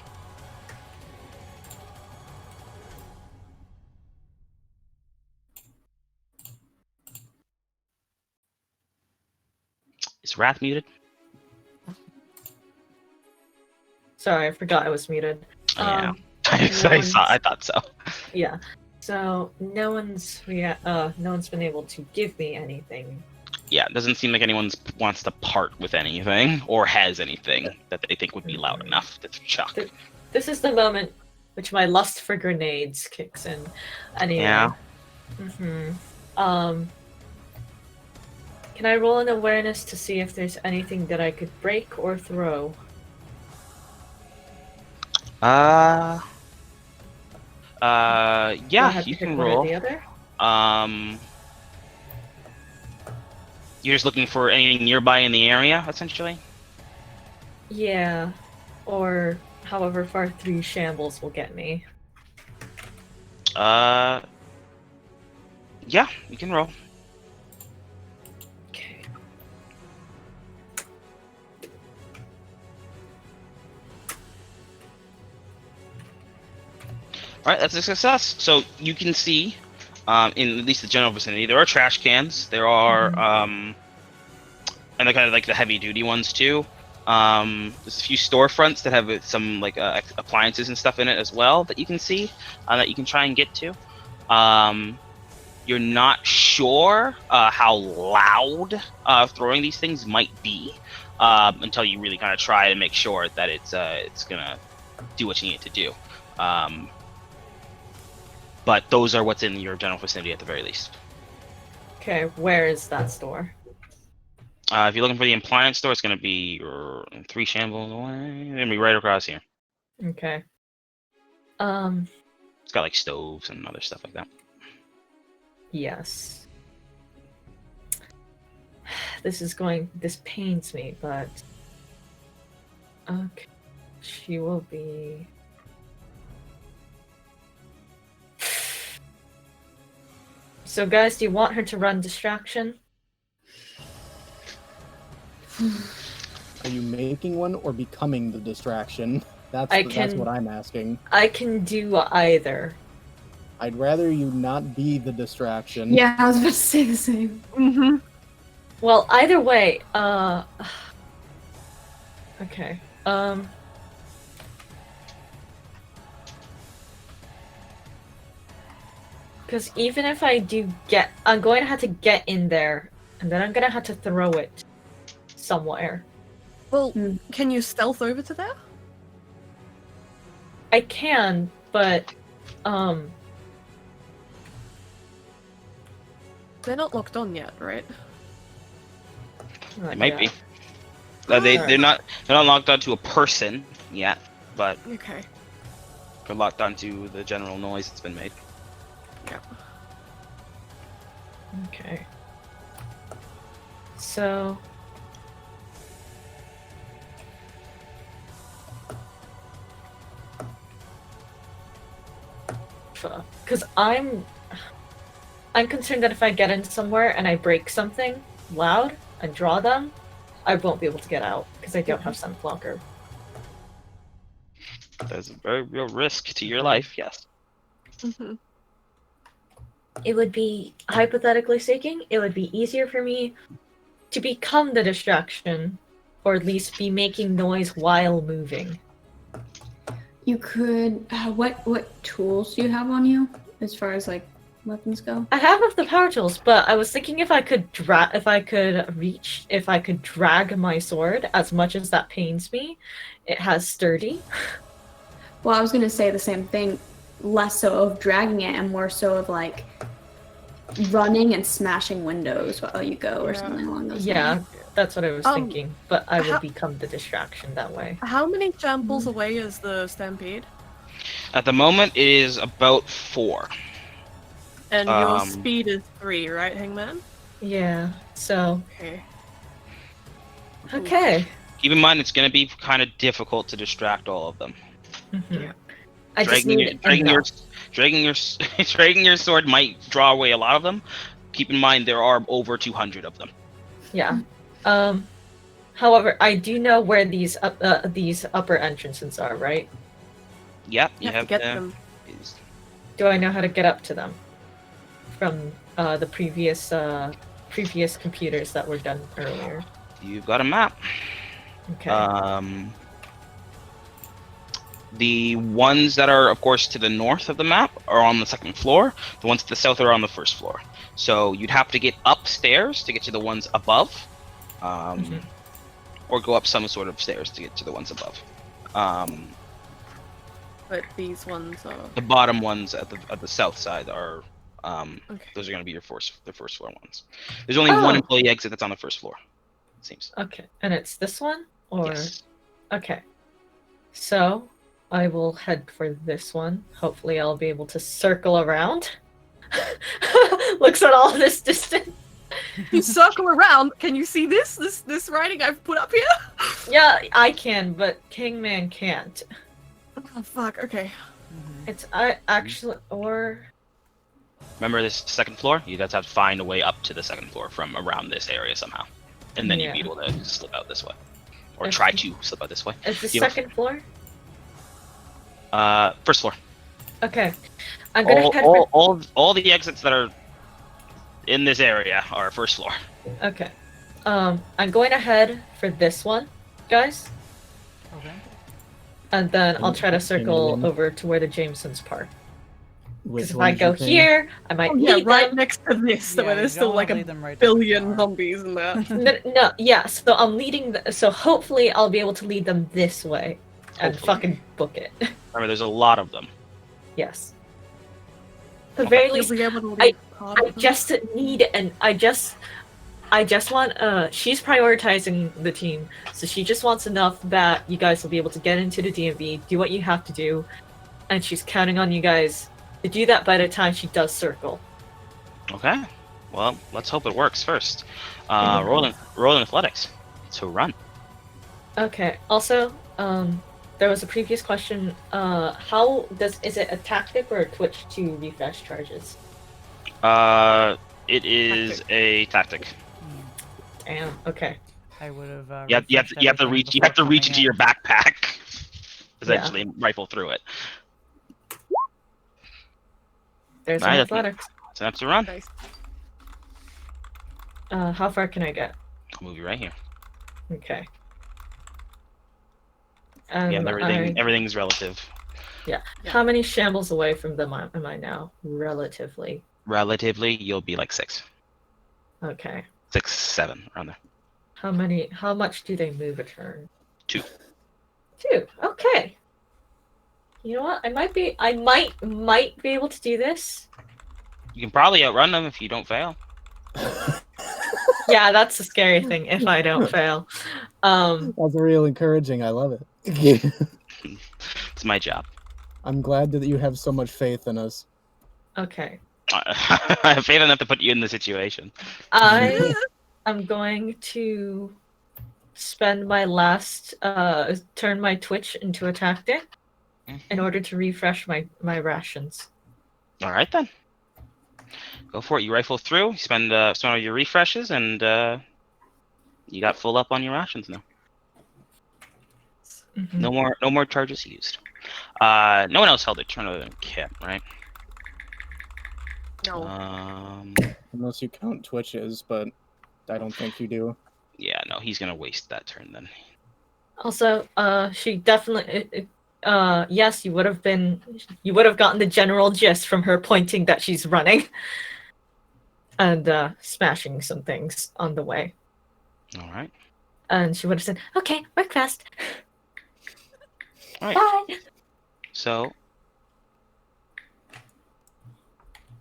Is Wrath muted? Sorry, I forgot I was muted. Yeah. one's- I thought so. Yeah. So no one's been able to give me anything. Yeah, it doesn't seem like anyone wants to part with anything or has anything that they think would be loud enough to chuck. This is the moment which my lust for grenades kicks in. Anyway. Yeah. Can I roll an awareness to see if there's anything that I could break or throw? Yeah, Do I have to you pick can one or roll. the other? You're just looking for anything nearby in the area, essentially? Yeah. Or however far 3 shambles will get me. Yeah, you can roll. Okay. Alright, that's a success. So you can see, in at least the general vicinity, there are trash cans. There are, and they're kind of like the heavy duty ones too. There's a few storefronts that have some like appliances and stuff in it as well that you can see, that you can try and get to. You're not sure how loud throwing these things might be until you really kind of try to make sure that it's gonna do what you need it to do. But those are what's in your general vicinity at the very least. Okay, where is that store? If you're looking for the appliance store, it's going to be 3 shambles away. It's going to be right across here. Okay. It's got like stoves and other stuff like that. Yes. This pains me, but... Okay. She will be... So guys, do you want her to run distraction? Are you making one or becoming the distraction? That's what I'm asking. I can do either. I'd rather you not be the distraction. Yeah, I was about to say the same. Well, either way, okay. Because even if I do I'm going to have to get in there, and then I'm going to have to throw it somewhere. Well, can you stealth over to there? I can, but, They're not locked on yet, right? It might be. They're not locked onto a person yet, but Okay. they're locked onto the general noise that's been made. Yeah. Okay. So... Because I'm concerned that if I get in somewhere and I break something loud and draw them, I won't be able to get out because I don't have Scent Blocker. There's a very real risk to your life, yes. It would be, hypothetically speaking, it would be easier for me to become the distraction, or at least be making noise while moving. You could. What tools do you have on you as far as like weapons go? I have of the power tools, but I was thinking if I could drag my sword, as much as that pains me, it has sturdy. Well, I was gonna say the same thing. Less so of dragging it and more so of like running and smashing windows while you go or Yeah. something along those Yeah, lines. that's what I was thinking. But I how- would become the distraction that way. How many shambles away is the stampede? At the moment, it is about 4. And your Um, speed is 3, right, Hangman? Yeah. So Okay. okay. Keep in mind, it's going to be kind of difficult to distract all of them. Mhm. I just Dragging need dragging your sword might draw away a lot of them. Keep in mind, there are over 200 of them. Yeah. However, I do know where these upper entrances are, right? Yep, You have to get them. Do I know how to get up to them from the previous computers that were done earlier? You've got a map. Okay. The ones that are, of course, to the north of the map are on the 2nd floor. The ones to the south are on the 1st floor. So you'd have to get upstairs to get to the ones above, or go up some sort of stairs to get to the ones above. But these ones are. The bottom ones at the south side are Okay. those are going to be the first floor ones. There's only one Oh. employee exit that's on the 1st floor. It seems. Okay. And it's this one, or Yes. okay. So I will head for this one. Hopefully, I'll be able to circle around. Looks at all this distance. You circle around. Can you see this writing I've put up here? Yeah, I can, but Kingman can't. Oh fuck. Okay. It's I actually or Remember this 2nd floor? You'd have to find a way up to the 2nd floor from around this area somehow, and then you'd be Yeah. able to slip out this way, or Okay. try to slip out this way. is the You have- 2nd floor? 1st floor. Okay. I'm gonna head for All the exits that are in this area are 1st floor. Okay. I'm going to head for this one, guys. Okay. And then I'll try to circle Continue. over to where the Jamesons park. Which Because if one I did go you think? here, I might Oh, yeah, need right them. next to this, Yeah, where you there's don't still wanna like lead a them right billion there. zombies in there. No, yeah. So I'm leading. So hopefully I'll be able to lead them this way, and Hopefully. fucking book it. Remember, there's a lot of them. Yes. At the very You'll least, be able to I- leave part I of them. just need and I just want she's prioritizing the team, so she just wants enough that you guys will be able to get into the DMV, do what you have to do, and she's counting on you guys to do that by the time she does circle. Okay. Well, let's hope it works first. Mhm. Roll in athletics to run. Okay. Also, there was a previous question. Is it a tactic or a twitch to refresh charges? It is a tactic. Damn. Okay. I would have. You have to reach into your backpack, essentially, and rifle through it. There's Right, an that's- athletics. So that's a run. Nice. How far can I get? I'll move you right here. Okay. Yeah, I- everything's relative. How many shambles away from them am I now? Relatively. Relatively, you'll be like 6, Okay. 6, 7 around there. How much do they move a turn? 2. 2. Okay. You know what? I might be able to do this. You can probably outrun them if you don't fail. Yeah, that's the scary thing if I don't fail. That's real encouraging. I love it. It's my job. I'm glad that you have so much faith in us. Okay. I have faith enough to put you in the situation. I am going to spend my last turn my twitch into a tactic in order to refresh my rations. All right then. Go for it. You rifle through. You spend all your refreshes, and you got full up on your rations now. Mhm. No more charges used. No one else held their turn other than Kip, right? No. Unless you count Twitches, but I don't think you do. Yeah, no, he's gonna waste that turn then. Also, she definitely. Yes, you would have gotten the general gist from her pointing that she's running, and smashing some things on the way. All right. And she would have said, "Okay, work fast." All right. Bye. So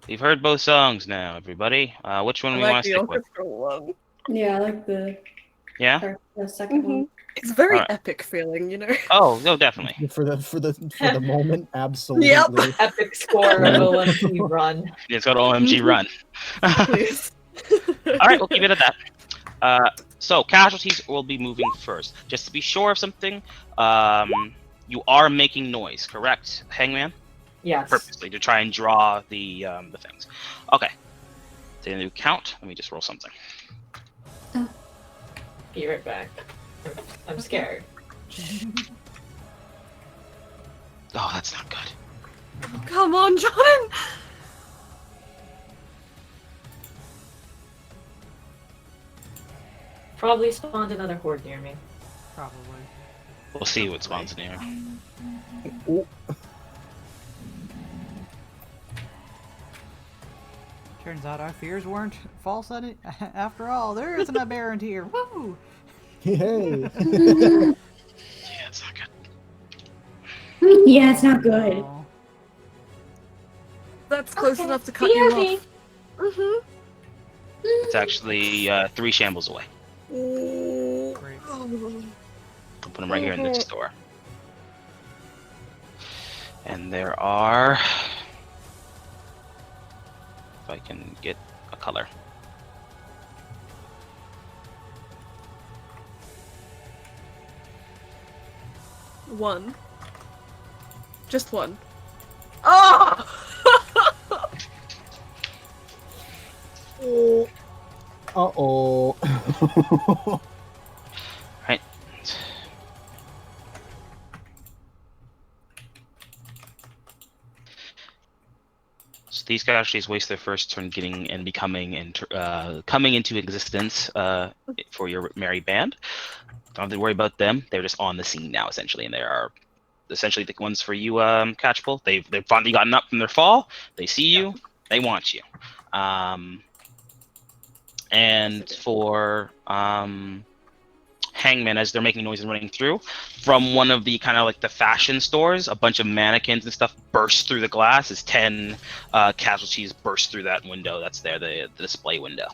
we've heard both songs now, everybody. Which one I we like want to the stick with? orchestral one. Yeah, I like the Yeah. the 2nd one. It's very Alright. epic feeling, you know. Oh, no, definitely. For the moment, absolutely. Epic score OMG run. It's got OMG run. Please. All right, we'll keep it at that. So casualties will be moving first. Just to be sure of something, you are making noise, correct, Hangman? Yes. Purposely to try and draw the things. Okay. Take a new count. Let me just roll something. Be right back. I'm scared. Oh, that's not good. Come on, John. Probably spawned another horde near me. Probably. We'll see what spawns in here. Oh, Turns out our fears weren't false after all. There is an aberrant here. Woo! hey. Yeah, it's not good. Yeah, it's not good. Oh, That's close Okay, enough to cut you BRB. off. Mm-hmm. It's actually 3 shambles away. great. I'll put them right here in this door. And there are... If I can get a color. One. Just one. Oh! Uh-oh. Right. So these guys actually waste their first turn getting and becoming and coming into existence for your merry band. Don't have to worry about them. They're just on the scene now, essentially, and they are essentially the ones for you, Catchable. They've finally gotten up from their fall. They see you. They want you. And for Hangman, as they're making noise and running through, from one of the kind of like the fashion stores, a bunch of mannequins and stuff burst through the glass as 10 casualties burst through that window that's there, the display window.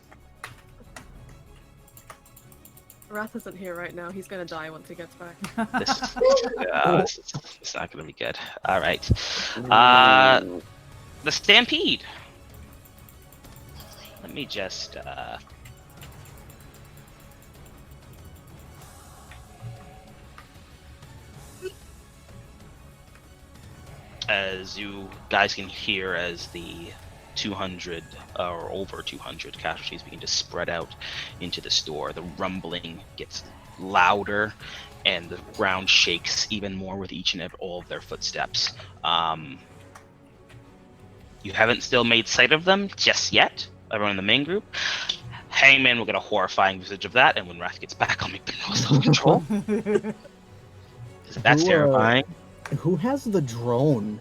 Wrath isn't here right now. He's gonna die once he gets back. It's not going to be good. All right. The Stampede. Let me just... As you guys can hear as the 200 or over 200 casualties begin to spread out into the store, the rumbling gets louder and the ground shakes even more with each and all of their footsteps. You haven't still made sight of them just yet, everyone in the main group. Hangman will get a horrifying visage of that, and when Wrath gets back, I'll make them roll self-control. 'Cause that's Who, terrifying. Who has the drone?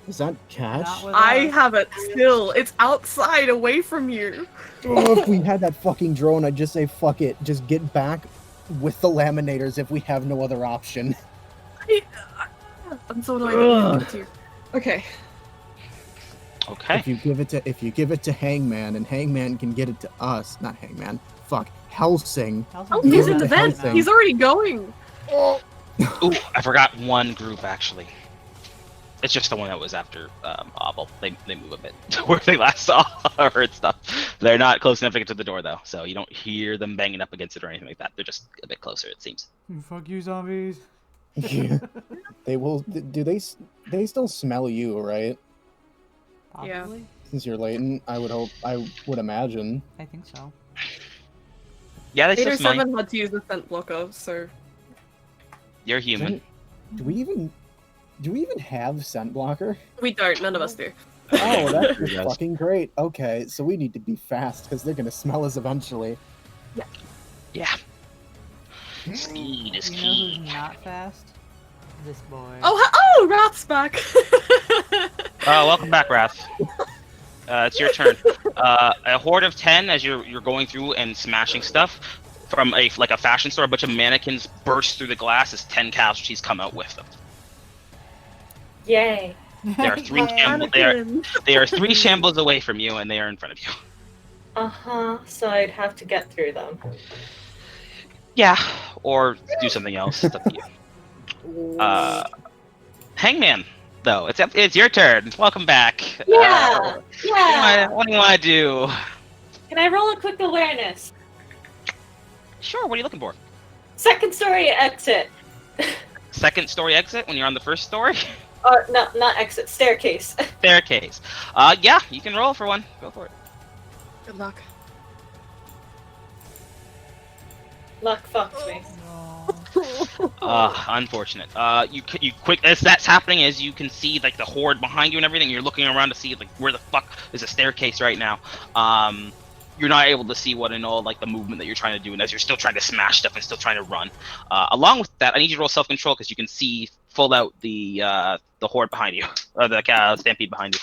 Is that Catch? Not with I us. have it still. It's outside, away from you. Oh, if we had that fucking drone, I'd just say fuck it. Just get back with the laminators if we have no other option. I'm so annoyed. With you. Okay. Okay. If you give it to Hangman and Hangman can get it to us, not Hangman. Fuck, Helsing. Oh, he's in the Yeah, vent. Helsing. He's already going. Ooh, I forgot one group actually. It's just the one that was after Obel. They move a bit to where they last saw or heard stuff. They're not close enough to get to the door though, so you don't hear them banging up against it or anything like that. They're just a bit closer, it seems. Fuck you, zombies. Yeah. They will. Do they? They still smell you, right? Yeah. Possibly. Since you're latent, I would hope. I would imagine. I think so. Yeah, they still 8 or smell you. 7 had to use the scent blocker, so You're human. Do we even have scent blocker? we don't. None of us do. Oh, that's just Yes. fucking great. Okay, so we need to be fast because they're gonna smell us eventually. Yeah. Speed is You know key. who's not fast? This boy. Oh, Wrath's back. Welcome back, Wrath. It's your turn. A horde of 10 as you're going through and smashing stuff from a fashion store. A bunch of mannequins burst through the glass as 10 casualties come out with them. Yay. There are three Yay. shambles. They are 3 shambles away from you, and they are in front of you. So I'd have to get through them. Yeah, or do something else. It's up to you. Hangman, though, it's your turn. Welcome back. Yeah. What do you want to do? Can I roll a quick awareness? Sure. What are you looking for? Second story exit. Second story exit when you're on the first story. Or no, not exit. Staircase. Staircase. Yeah, you can roll for one. Go for it. Good luck. Luck fucked me. Unfortunate. You quick as that's happening, as you can see like the horde behind you and everything. You're looking around to see like where the fuck is a staircase right now. You're not able to see what and all like the movement that you're trying to do, and as you're still trying to smash stuff and still trying to run. Along with that, I need you to roll self-control because you can see full out the horde behind you, or the stampede behind you.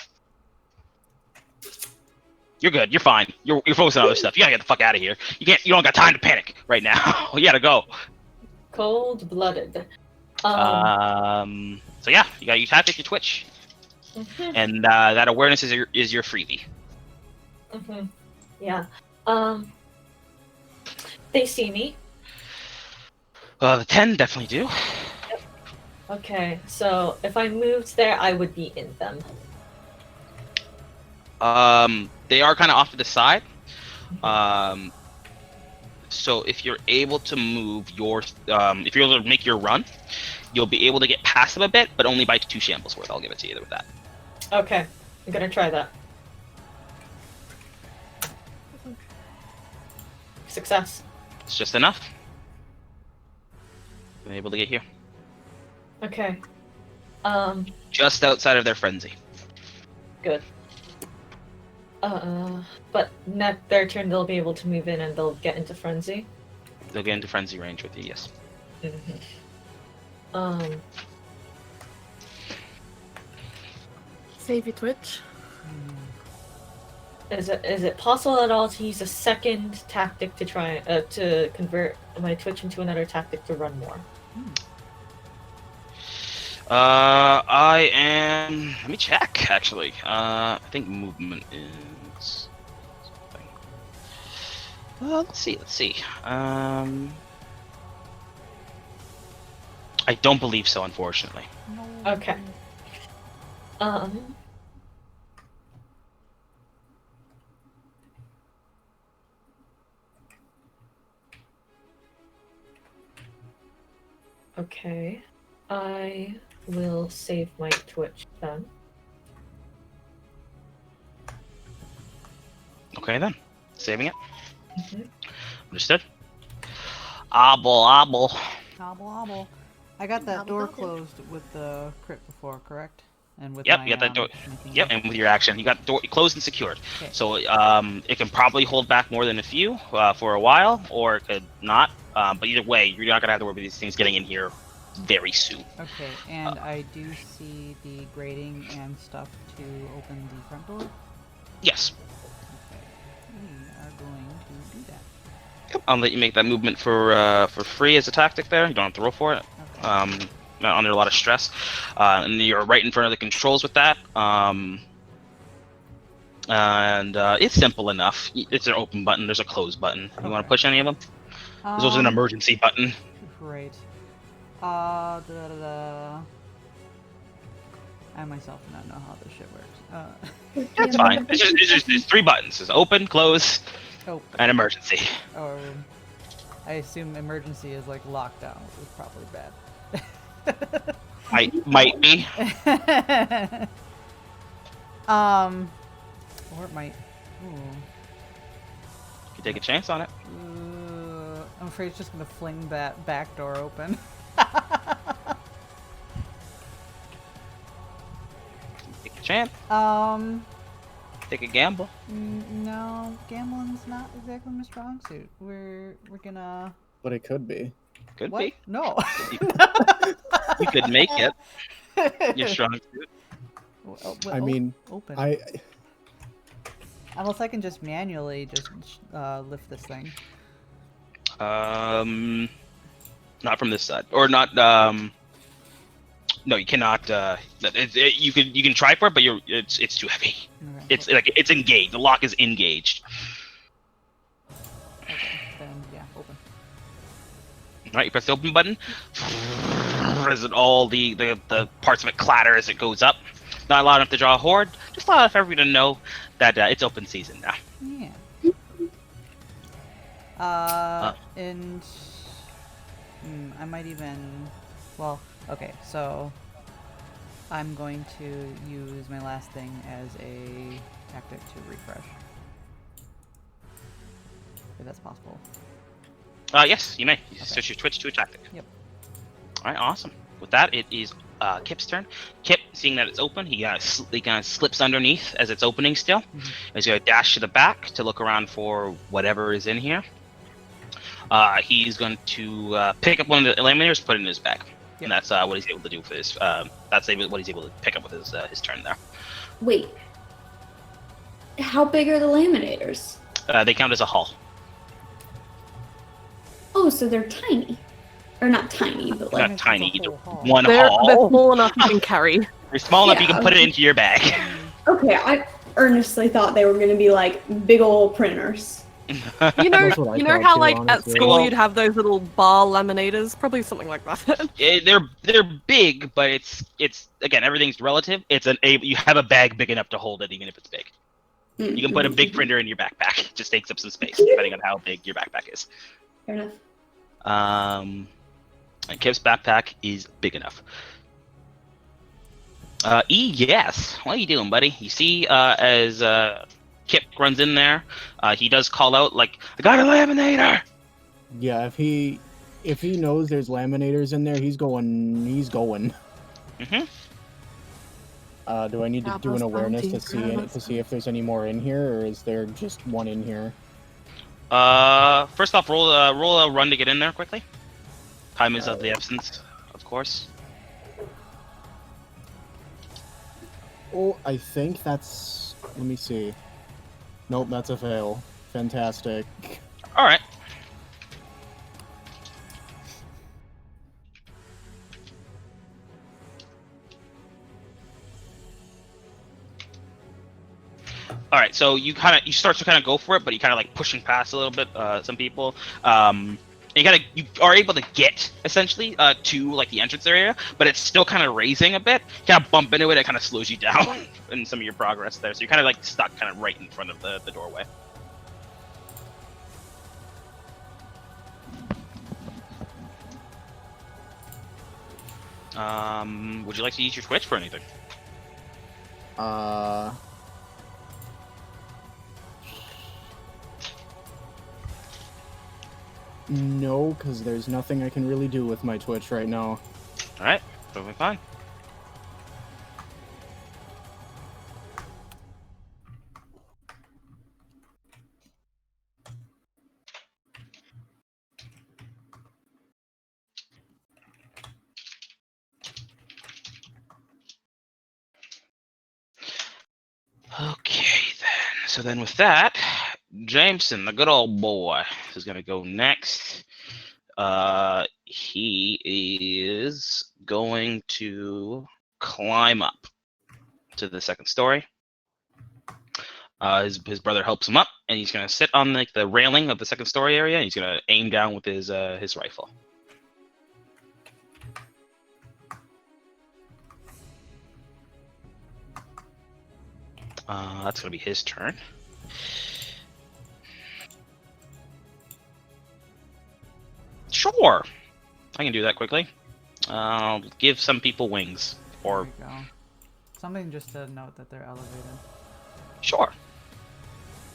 You're good. You're fine. You're focused on other stuff. You gotta get the fuck out of here. You don't got time to panic right now. You gotta go. Cold-blooded. So yeah, you got your tactic, your twitch, and that awareness is your freebie. Yeah. They see me. The 10 definitely do. Okay, so if I moved there, I would be in them. They are kind of off to the side. So if you're able to move if you're able to make your run, you'll be able to get past them a bit, but only by 2 shambles worth. I'll give it to you with that. Okay, I'm gonna try that. Success. It's just enough. Been able to get here. Okay. Just outside of their frenzy. Good. But their turn, they'll be able to move in and they'll get into frenzy. They'll get into frenzy range with you, yes. Save your twitch. Is it possible at all to use a second tactic to try to convert my twitch into another tactic to run more? I am. Let me check. Actually, I think movement is. Let's see. I don't believe so, unfortunately. Okay. Okay. I will save my twitch then. Okay then, saving it. Understood. Obble. Hobble hobble. I got that Hobble, door hobble. closed with the crypt before, correct? And with Yep, my, you got that door. sneaking Yep, in. and with your action, you got the door closed and secured. Okay. So it can probably hold back more than a few for a while, or it could not. But either way, you're not gonna have to worry about these things getting in here very soon. Okay, and I do see the grating and stuff to open the front door. Yes. Okay, we are going to do that. Yep. I'll let you make that movement for free as a tactic there. You don't have to roll for it. Okay. Not under a lot of stress. And you're right in front of the controls with that. And it's simple enough. It's an open button. There's a close button. You want to Okay. push any of them? There's also an emergency button. Great. I myself do not know how this shit works. That's fine. It's 3 buttons. It's open, close, Oh, and emergency. or I assume emergency is like lockdown, which is probably bad. Might be. Or it might. Ooh. You take a chance on it. I'm afraid it's just gonna fling that back door open. Take a chance. Take a gamble. No, gambling's not exactly my strong suit. We're gonna. But it could be. Could What? be. No. You could make it. You're strong suit. I mean, open. I Unless I can just manually just lift this thing. Not from this side, or not. No, you cannot. You can try for it, but it's too heavy. Okay. It's engaged. The lock is engaged. Okay, then yeah, open. All right, you press the open button. As it all the parts of it clatter as it goes up. Not loud enough to draw a horde. Just loud enough for everyone to know that it's open season now. Yeah. And I might even. Well, okay. So I'm going to use my last thing as a tactic to refresh, if that's possible. Yes, you may. You Okay. switch your twitch to a tactic. Yep. All right, awesome. With that, it is Kip's turn. Kip, seeing that it's open, he kind of slips underneath as it's opening still. Mhm. He's going to dash to the back to look around for whatever is in here. He's going to pick up one of the laminators, put it in his bag. Yep. And that's what he's able to do for his. That's what he's able to pick up with his turn there. Wait. How big are the laminators? They count as a hull. Oh, so they're tiny. Or not tiny, but like Not tiny. It's a whole hall. One They're hull. small enough you can carry. You're small enough you Yeah, can put it okay. into your bag. okay, I earnestly thought they were gonna be like big old printers. You know, That's what I you know thought how too, like at honestly. school Well- you'd have those little bar laminators, probably something like that. They're big, but it's again everything's relative. You have a bag big enough to hold it, even if it's big. Mm, You can put a mm, big mm. printer in your backpack. It just takes up some space, depending on how big your backpack is. Fair enough. And Kip's backpack is big enough. Yes. What are you doing, buddy? You see, as Kip runs in there, he does call out like, "I got a laminator!" yeah, if he knows there's laminators in there, he's going. Mhm. Do I need to do an Apples, awareness to bounty, see if there's any more in here, or is there just one in here? First off, roll a run to get in there quickly. Time is of the essence, of course. Oh, I think that's. Let me see. Nope, that's a fail. Fantastic. All right. All right, so you start to kind of go for it, but you kind of like pushing past a little bit some people. And you are able to get essentially to like the entrance area, but it's still kind of raising a bit. You kind of bump into it, it kind of slows you down in some of your progress there. So you're kind of like stuck kind of right in front of the doorway. Would you like to use your Twitch for anything? No, because there's nothing I can really do with my Twitch right now. All right, totally fine. Okay, then. So then with that, Jameson, the good old boy, is going to go next. He is going to climb up to the second story. His brother helps him up, and he's going to sit on like the railing of the second story area, and he's going to aim down with his rifle. That's going to be his turn. Sure, I can do that quickly. I'll give some people wings, There or we go. Something just to note that they're elevated. sure.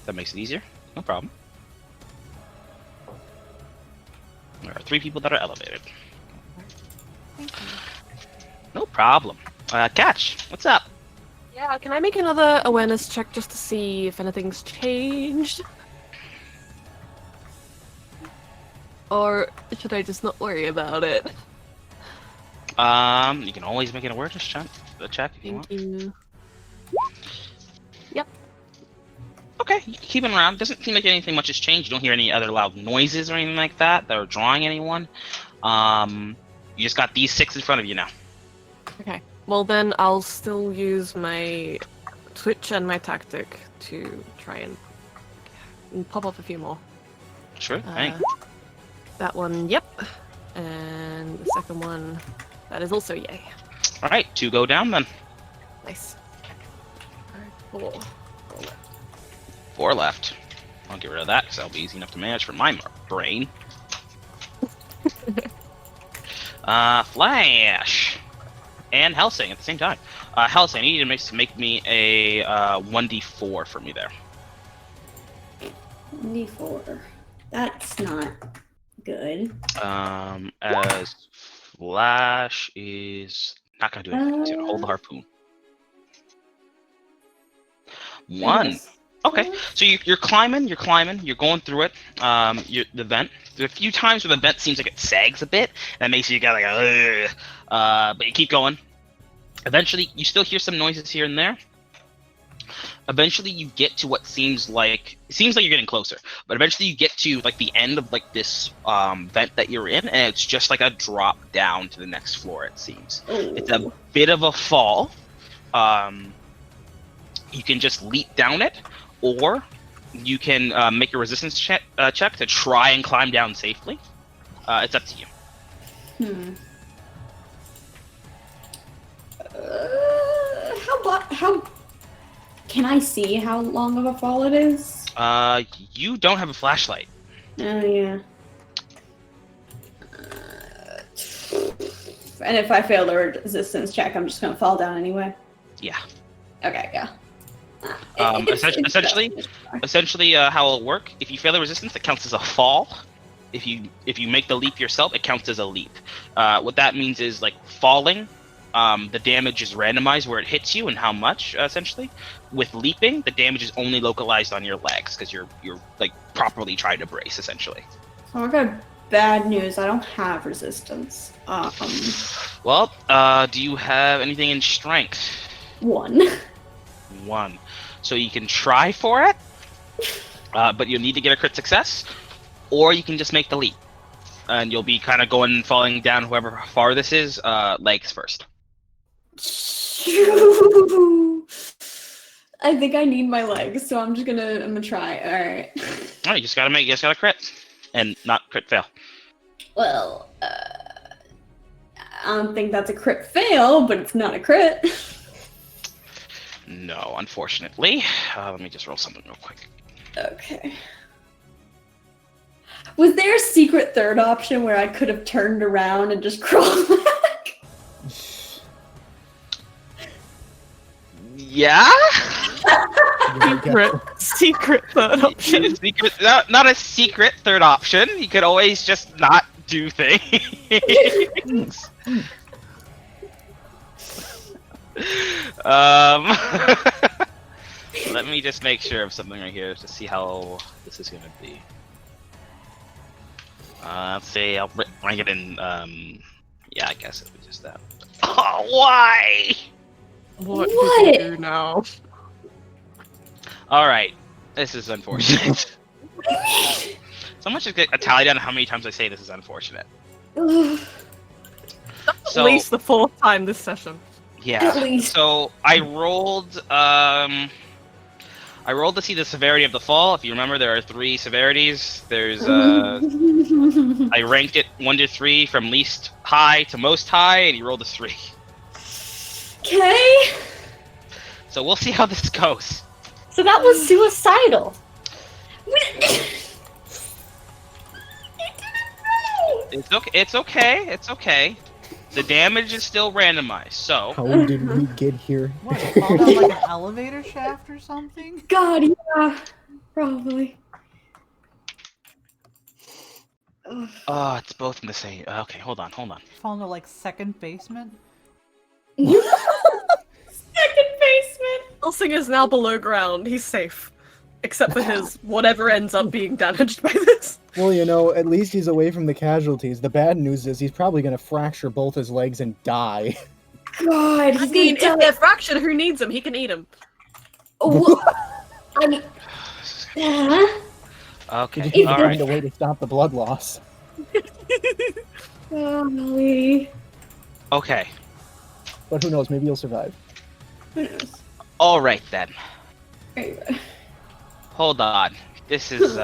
That makes it easier. No problem. There are 3 people that are elevated. Thank you. No problem. Catch, what's up? Yeah, can I make another awareness check just to see if anything's changed? Or should I just not worry about it? You can always make an awareness check. A check if you want. Thank you. Okay, you can keep it around. Doesn't seem like anything much has changed. You don't hear any other loud noises or anything like that are drawing anyone. You just got these 6 in front of you now. Okay. Well, then I'll still use my twitch and my tactic to try and pop up a few more. Sure thing. That one, yep. And the second one, that is also yay. All right, 2 go down then. Nice. Alright, 4. 4 left. I'll get rid of that because that'll be easy enough to manage for my brain. Flash and Helsing at the same time. Helsing, I need you to make me a 1d4 for me there. D4. That's not good. As Flash is not gonna do anything. He's gonna hold the harpoon. 1. Yes. Okay, so you're climbing, you're going through it, the vent. There's a few times where the vent seems like it sags a bit, that makes you go like a, but you keep going. Eventually, you still hear some noises here and there. Eventually, you get to what seems like you're getting closer, but eventually you get to like the end of like this vent that you're in, and it's just like a drop down to the next floor. It seems it's a bit of a fall. You can just leap down it, or you can make a resistance check to try and climb down safely. It's up to you. How can I see how long of a fall it is? You don't have a flashlight. Oh yeah. And if I fail the resistance check, I'm just gonna fall down anyway. Yeah. Okay, yeah. Essentially, how it'll work: if you fail the resistance, it counts as a fall. If you make the leap yourself, it counts as a leap. What that means is like falling. The damage is randomized where it hits you and how much. Essentially, with leaping, the damage is only localized on your legs because you're like properly trying to brace. Essentially. So I got bad news. I don't have resistance. Well, do you have anything in strength? 1. 1. So you can try for it, but you'll need to get a crit success, or you can just make the leap, and you'll be kind of falling down whoever far this is, legs first. I think I need my legs, so I'm gonna try. All right. All right, you just gotta crit, and not crit fail. Well, I don't think that's a crit fail, but it's not a crit. No, unfortunately. Let me just roll something real quick. Okay. Was there a secret third option where I could have turned around and just crawled back? Yeah? Secret third option. Not a secret third option. You could always just not do things. Let me just make sure of something right here to see how this is gonna be. Let's see, I'll bring it in, yeah, I guess it'll be just that. Oh, why? What did you do now? Alright, this is unfortunate. Someone should get a tally down how many times I say this is unfortunate. At least the 4th time this session. Yeah. At least. So I rolled to see the severity of the fall. If you remember, there are 3 severities. There's I ranked it 1 to 3 from least high to most high, and you rolled a 3. Okay. So we'll see how this goes. So that was suicidal. It's okay. It's okay. It's okay. The damage is still randomized. So How did we get here? What, it fall down like an elevator shaft or something? God, yeah, probably. oh, it's both in the same. Okay, hold on. Fall into like second basement? Second basement. Helsing is now below ground. He's safe. except for his whatever ends up being damaged by this. Well, you know, at least he's away from the casualties. The bad news is he's probably going to fracture both his legs and die. God, I he's mean, gonna if they're fractured, who needs them? He can eat them. I mean, Okay. He just All find right. a way to stop the blood loss. golly. Okay. But who knows? Maybe he'll survive. Who knows? All right then. Anyway, Hold on. This is is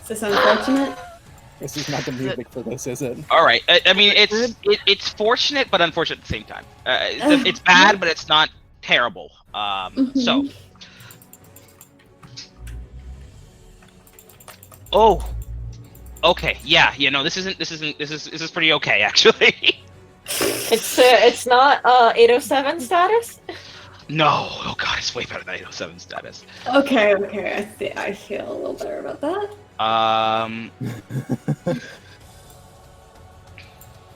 this unfortunate? This is not the music for this, is it? all right. I mean, it's fortunate but unfortunate at the same time. It's bad, but it's not terrible. So. Oh. Okay. Yeah. You know, this is pretty okay actually. It's not 807 status. No. Oh god, it's way better than 807 status. Okay, I feel a little better about that.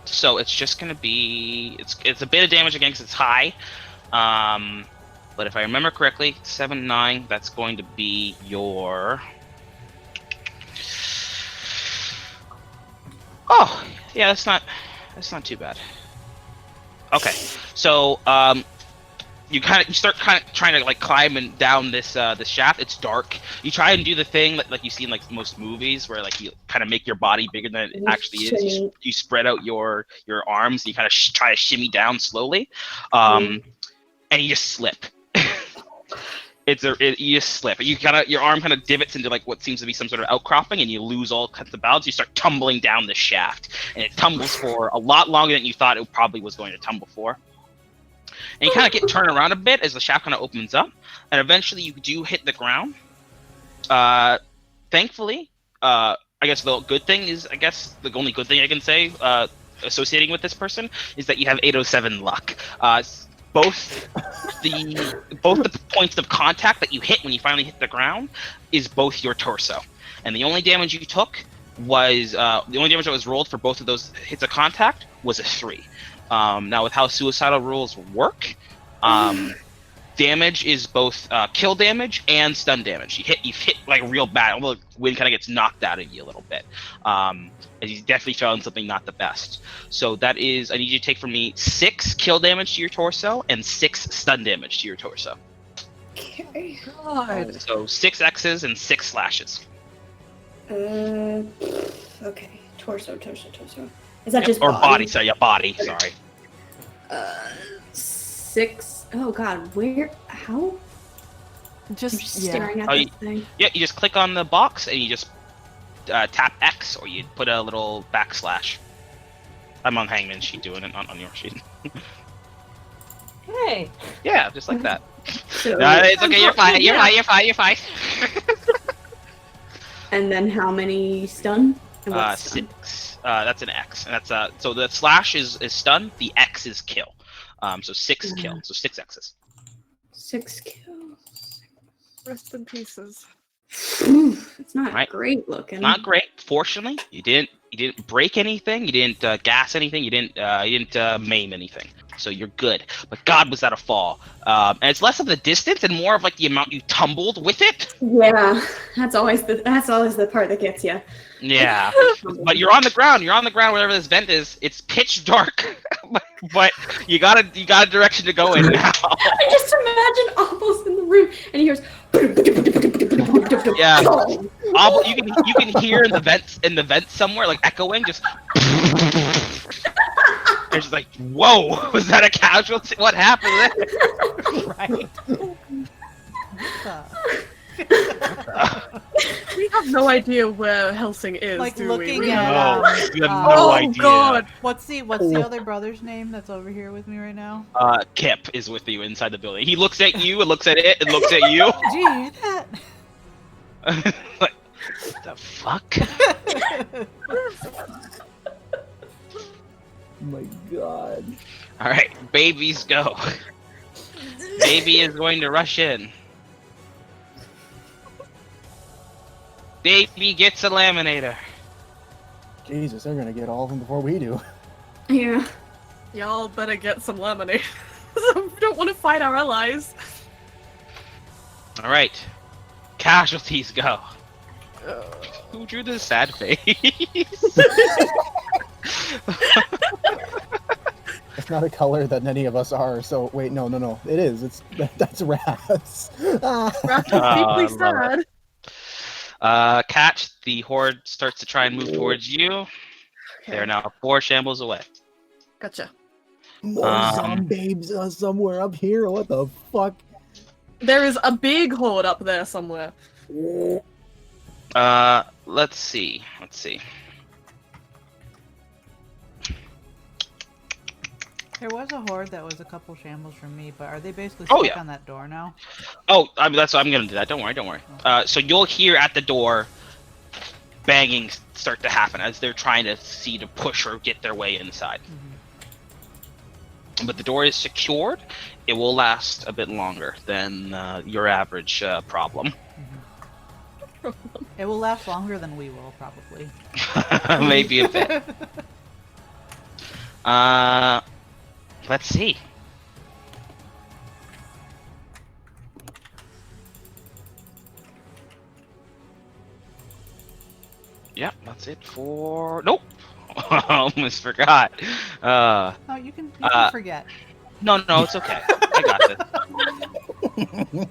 So it's just gonna be it's a bit of damage again because it's high. But if I remember correctly, 7-9. That's going to be your. Oh yeah, that's not too bad. Okay, so you start trying to like climbing down this this shaft. It's dark. You try and do the thing like you see in like most movies where like you kind of make your body bigger than it actually is. You spread out your arms. You kind of try to shimmy down slowly, and you just slip. You just slip. Your arm kind of divots into like what seems to be some sort of outcropping, and you lose all kinds of balance. You start tumbling down the shaft, and it tumbles for a lot longer than you thought it probably was going to tumble for. And you kind of get turned around a bit as the shaft kind of opens up, and eventually you do hit the ground. Thankfully, I guess the good thing is, the only good thing I can say associating with this person is that you have 807 luck. Both the points of contact that you hit when you finally hit the ground is both your torso, and the only damage you took was the only damage that was rolled for both of those hits of contact was a 3. Now, with how suicidal rules work, damage is both kill damage and stun damage. You've hit like real bad. Although the wind kind of gets knocked out of you a little bit. As you definitely found something not the best. So that is, I need you to take from me 6 kill damage to your torso and 6 stun damage to your torso. Okay. God. So 6 X's and 6 slashes. Okay. Torso. Is that just or body? body? Sorry, yeah, body. Sorry. 6. Oh God, where? How? I'm Just just staring at Oh, this thing. Yeah, you just click on the box and you just tap X, or you put a little backslash. I'm on Hangman sheet doing it, not on your sheet. Hey. Yeah, just like that. So, No, it's okay. You're fine. You're fine. and then how many stun? And what's stun? 6. That's an X, and that's so the slash is stun. The X is kill. So 6 kill. So 6 X's. 6 kills. Rest in pieces. It's not Right. great looking. Not great. Fortunately, you didn't break anything. You didn't gas anything. You didn't maim anything. So you're good. But God, was that a fall? And it's less of the distance and more of like the amount you tumbled with it. Yeah, that's always the part that gets you. Yeah. But you're on the ground. You're on the ground wherever this vent is. It's pitch dark, but you got a direction to go in now. I just imagine Almost in the room, and he hears. Yeah. You can hear in the vent somewhere like echoing just. It's just like, whoa, was that a casualty? What happened there? Right. We have no idea where Helsing is, Like do looking we? at No, you have no Oh idea. God! what's the other brother's name that's over here with me right now? Kip is with you inside the building. He looks at you and looks at it and looks at you. Gee, that. Like, what the fuck? Oh my God. All right, babies go. Baby is going to rush in. Baby gets a laminator. Jesus, they're gonna get all of them before we do. Yeah. Y'all better get some lemonade. We don't want to fight our allies. All right, casualties go. Who drew this sad face? It's not a color that any of us are. So wait, no. It is. That's Raz. Raz is I deeply love it. sad. Catch, the horde starts to try and move towards you. They're now 4 shambles away. Gotcha. More zombabes somewhere up here. What the fuck? There is a big horde up there somewhere. Let's see. There was a horde that was a couple shambles from me, but are they basically Oh, stuck yeah. on that door now? Oh, I mean, I'm gonna do that. Don't worry. So you'll hear at the door banging start to happen as they're trying to see to push or get their way inside. But the door is secured. It will last a bit longer than your average problem. It will last longer than we will, probably. Maybe a bit. Let's see. Yep, that's it for. Nope. Almost forgot. No, you can forget. No, it's okay. I got this.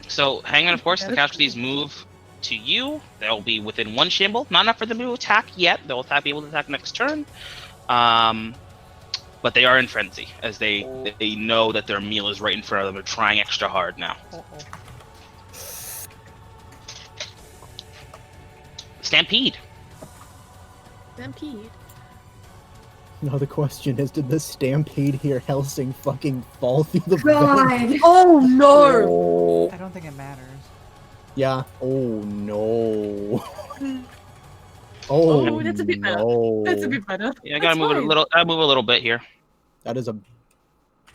So, Hangman, of course, the casualties move to you. They'll be within 1 shamble. Not enough for them to attack yet. They'll be able to attack next turn. But they are in frenzy, as they know that their meal is right in front of them. They're trying extra hard now. Stampede. Stampede. Now the question is, did the stampede here Helsing fucking fall through the vent? God. Oh no! Oh. I don't think it matters. Yeah. Oh no. Oh, that's a bit better. no. That's a bit better. Yeah, I gotta That's move it a fine. little. I move a little bit here. That is a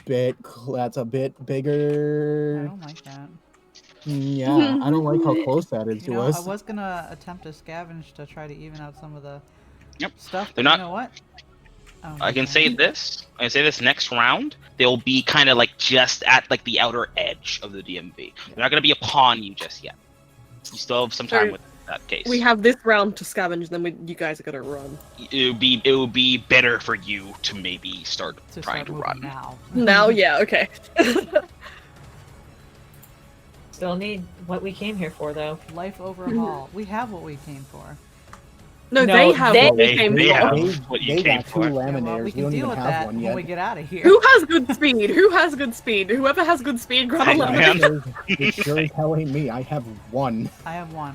bit. That's a bit I bigger. don't like that. Yeah, I don't like how close that is You to know, us. I was gonna attempt to scavenge to try to even out some of the Yep. stuff. They're But not- You know what? don't I can think say this. I can say this next round. They'll be kind of like just at like the outer edge of the DMV. They're not gonna be upon you just yet. You still have some time So, with that case. We have this round to scavenge, then you guys are gonna run. It would be better for you to maybe start to trying start to moving run. now. Now, yeah, okay. Still need what we came here for, though. Life overhaul. We have what we came for. No, No, they have they- what we came they for. have what you they came got 2 for. Yeah, laminaires. well, we we can don't deal even with have that one when yet. we get out of here. Who has good speed? Who has good speed? Whoever has good speed, grab a Hang lemon. on. It sure as hell ain't me. I have 1. I have one.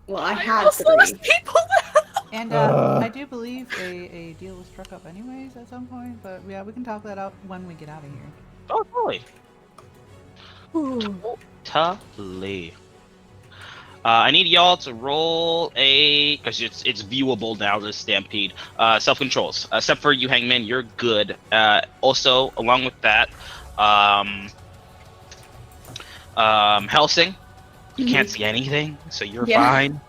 Well, I I had also there's 3. people And Ugh. I do believe a deal was struck up anyways at some point, but yeah, we can talk that out when we get out of here. Oh, totally. there. Totally. I need y'all to roll a, because it's viewable now, this stampede. Self-controls. Except for you, Hangman, you're good. Also, along with that, Helsing, you can't see anything, so you're Yeah. fine.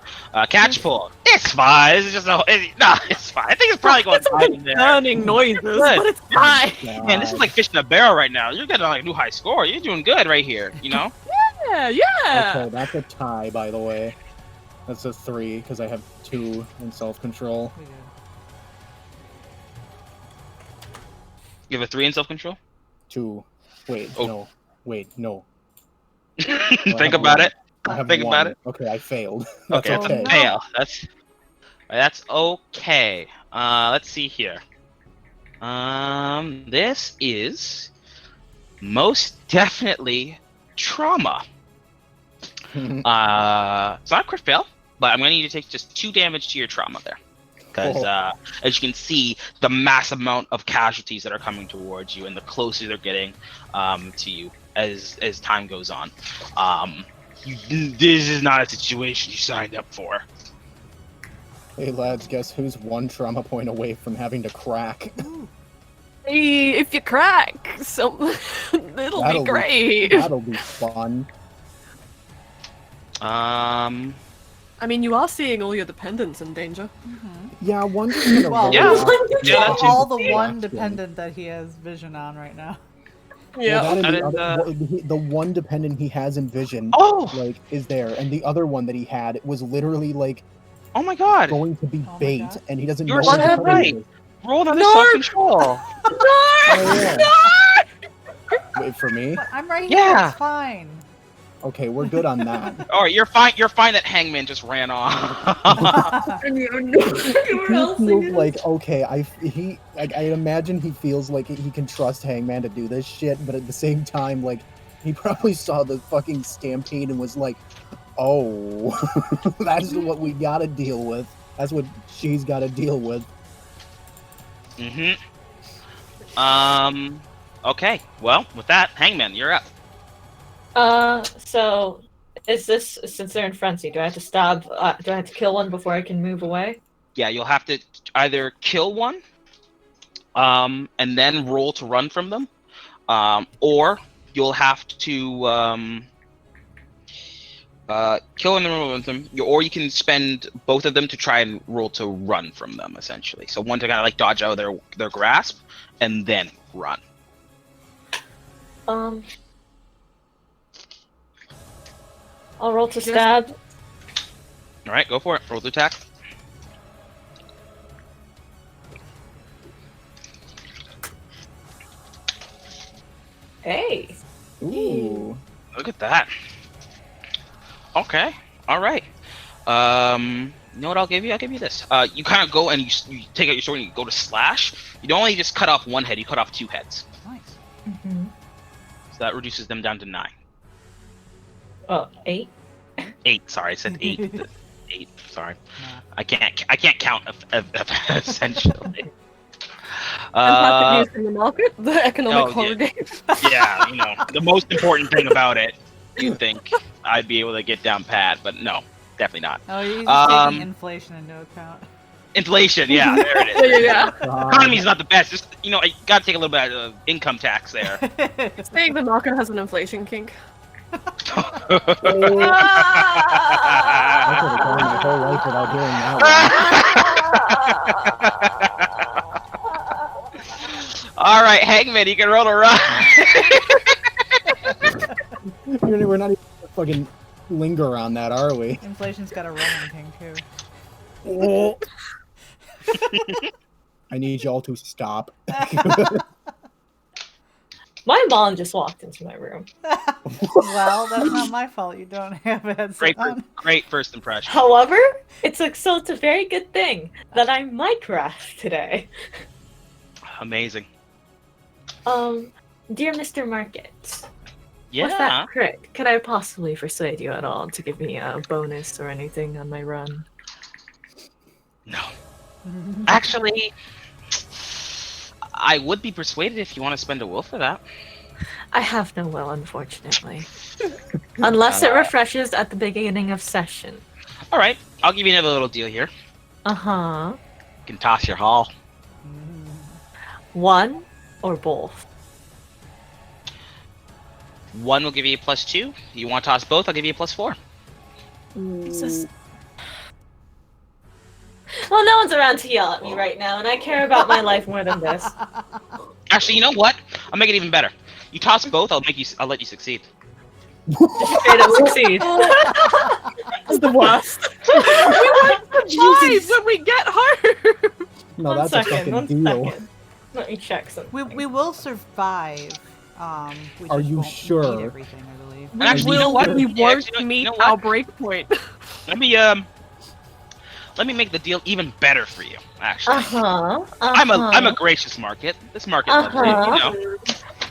Catch pull. It's fine. It's just it's fine. I think it's probably going It's fine in there. burning noises, Good. but it's fine. Man, this is like fish in a barrel right now. You're getting like a new high score. You're doing good right here, you know? Yeah, yeah. Okay, that's a tie, by the way. That's a 3 because I have 2 in self-control. We good. You have a 3 in self-control? 2. Wait, Oh. no. Wait, no. Think have about one. it. I have Think 1. about it. Okay, I failed. That's Okay, okay. it's a fail. That's okay. Let's see here. This is most definitely trauma. It's not a crit fail, but I'm gonna need you to take just 2 damage to your trauma there, because as you can see, the mass amount of casualties that are coming towards you, and the closer they're getting to you as time goes on. This is not a situation you signed up for. Hey lads, guess who's 1 trauma point away from having to crack? Hey, if you crack, it'll That'll be great. That'll be fun. I mean, you are seeing all your dependents in danger. Yeah, one's gonna Well, Yeah. roll off. Yeah, that's all the Yeah. one dependent that he has vision on right now. Yeah. Well, that and That the, is, other, the one dependent he has in vision, Oh! like, is there, and the other one that he had was literally like Oh my god! going to be Oh my bait, God. and he doesn't You're know what so to right. do. Roll another No! self-control. Oh, yeah. Wait for me. But I'm right here. Yeah. It's fine. Okay, we're good on that. Alright, you're fine. You're fine that Hangman just ran off. And you know where He else it feels is. like okay. I imagine he feels like he can trust Hangman to do this shit, but at the same time, like he probably saw the fucking stampede and was like, "Oh, that's what we gotta deal with. That's what she's got to deal with." Mm-hmm. Okay. Well, with that, Hangman, you're up. So is this, since they're in frenzy, do I have to stab? Do I have to kill one before I can move away? Yeah, you'll have to either kill one, and then roll to run from them, or you'll have to kill and then roll with them, or you can spend both of them to try and roll to run from them, essentially. So one to kind of like dodge out of their grasp, and then run. I'll roll to stab. All right, go for it. Roll to attack. Hey. Ooh. Look at that. Okay. All right. You know what I'll give you? I'll give you this. You kind of go and you take out your sword and you go to slash. You don't only just cut off one head, you cut off two heads. Nice. Mm-hmm. So that reduces them down to 9. Oh, 8. 8. Sorry, I said 8. 8. Sorry, Nah. I can't count essentially. Fantastic news in the market, the economic oh, horror yeah. game. Yeah, you know the most important thing about it. You think I'd be able to get down pat, but no, definitely not. Oh, he's just Um, taking inflation into account. Inflation, yeah, there it is. Yeah. Economy's not the best. Just I gotta take a little bit of income tax there. Saying the market has an inflation kink. I could have gone my whole life without hearing that All right, Hangman, you can roll a run. one. We're not even gonna fucking linger on that, are we? Inflation's got a running king too. I need y'all to stop. My mom just walked into my room. Well, that's not my fault. You don't have a headset on. Great first impression. However, it's a very good thing that I mic raft today. Amazing. Dear Mr. Market, Yeah. what's that crit? Could I possibly persuade you at all to give me a bonus or anything on my run? No. Actually, I would be persuaded if you want to spend a will for that. I have no will, unfortunately. Unless it refreshes at the beginning of session. All right, I'll give you another little deal here. Uh-huh. You can toss your haul. One or both? One will give you a +2. You want to toss both? I'll give you a +4. Well, no one's around to yell at me right now, and I care about my life more than this. Actually, you know what? I'll make it even better. You toss both. I'll let you succeed. Straight up succeed. That's the worst. We want to when we get home. No, One that's second, a fucking one deal. second. Let me check something. We will survive. We Are just you won't sure? Need everything, I believe. And actually, you know what? We Yeah, won't actually, you meet know what? our break point. Let me make the deal even better for you. Actually, I'm I'm a gracious market. This market loves it, you know.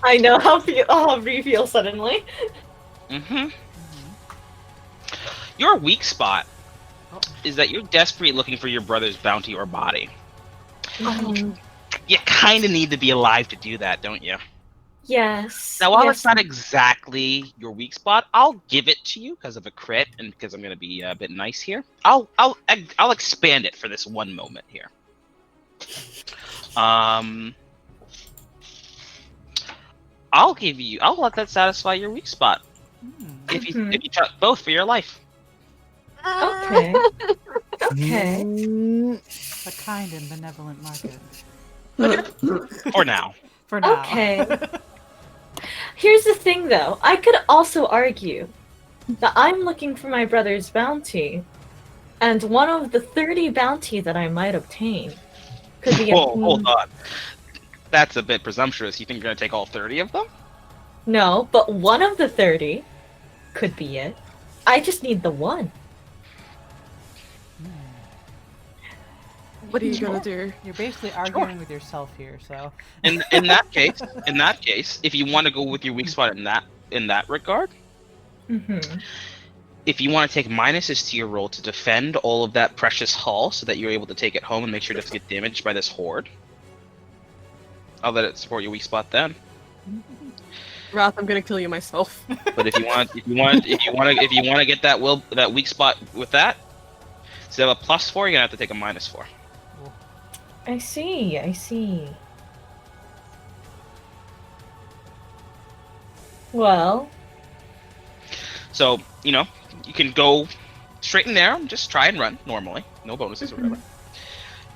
I know how you feel suddenly. Mm-hmm. Your weak spot is that you're desperately looking for your brother's bounty or body. You kind of need to be alive to do that, don't you? Yes. Now, while yes. it's not exactly your weak spot, I'll give it to you because of a crit and because I'm going to be a bit nice here. I'll expand it for this one moment here. I'll let that satisfy your weak spot. If you try both for your life. Okay. Okay. A kind and benevolent market. For now. For now. Okay. Here's the thing, though. I could also argue that I'm looking for my brother's bounty, and one of the 30 bounty that I might obtain could be. Whoa, hold on. That's a bit presumptuous. You think you're gonna take all 30 of them? No, but one of the 30 could be it. I just need the one. What are you gonna do? You're basically arguing with yourself here, so. In that case, if you want to go with your weak spot in that regard, Mm-hmm. if you want to take minuses to your roll to defend all of that precious hull so that you're able to take it home and make sure it doesn't get damaged by this horde, I'll let it support your weak spot then. Wrath, I'm gonna kill you myself. But if you want to get that weak spot with that, instead of a +4, you're gonna have to take a -4. I see. Well, So, you can go straight in there and just try and run normally. No bonuses or whatever.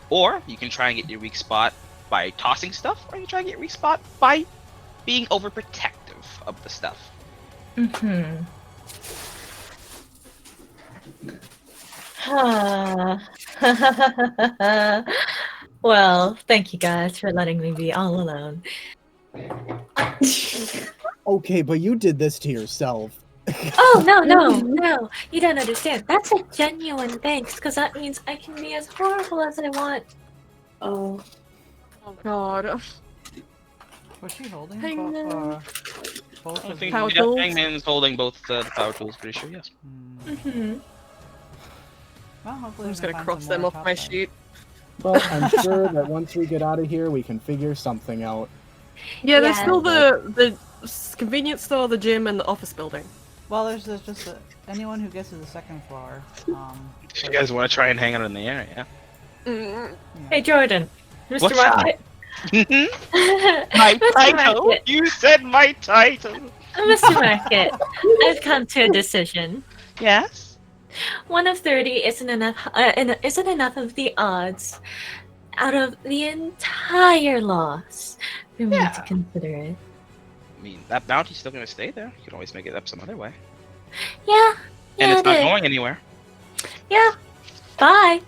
Or you can try and get your weak spot by tossing stuff, or you try and get your weak spot by being overprotective of the stuff. mm-hmm. Well, thank you guys for letting me be all alone. Okay, but you did this to yourself. Oh, no. You don't understand. That's a genuine thanks, because that means I can be as horrible as I want. Oh. Oh god. Was she holding Hang both I of think them? Power tools? Hangman's holding both the power tools, pretty sure, yes. Mm-hmm. Well, hopefully I'm we just can gonna find cross some them more off my topside. sheet. But I'm sure that once we get out of here, we can figure something out. Yeah, there's Yeah. still the convenience store, the gym, and the office building. Well, there's just anyone who gets to the second floor. You guys want to try and hang out in the area? Mm. Hey, Jordan. Mr. What's Market. My Mr. title? Market. You said my title! Mr. Market, I've come to a decision. Yes? 1 of 30 isn't enough of the odds out of the entire loss for me Yeah. to consider it. I mean, that bounty's still gonna stay there. You can always make it up some other way. Yeah, And it's it not is. going anywhere. Yeah. Bye.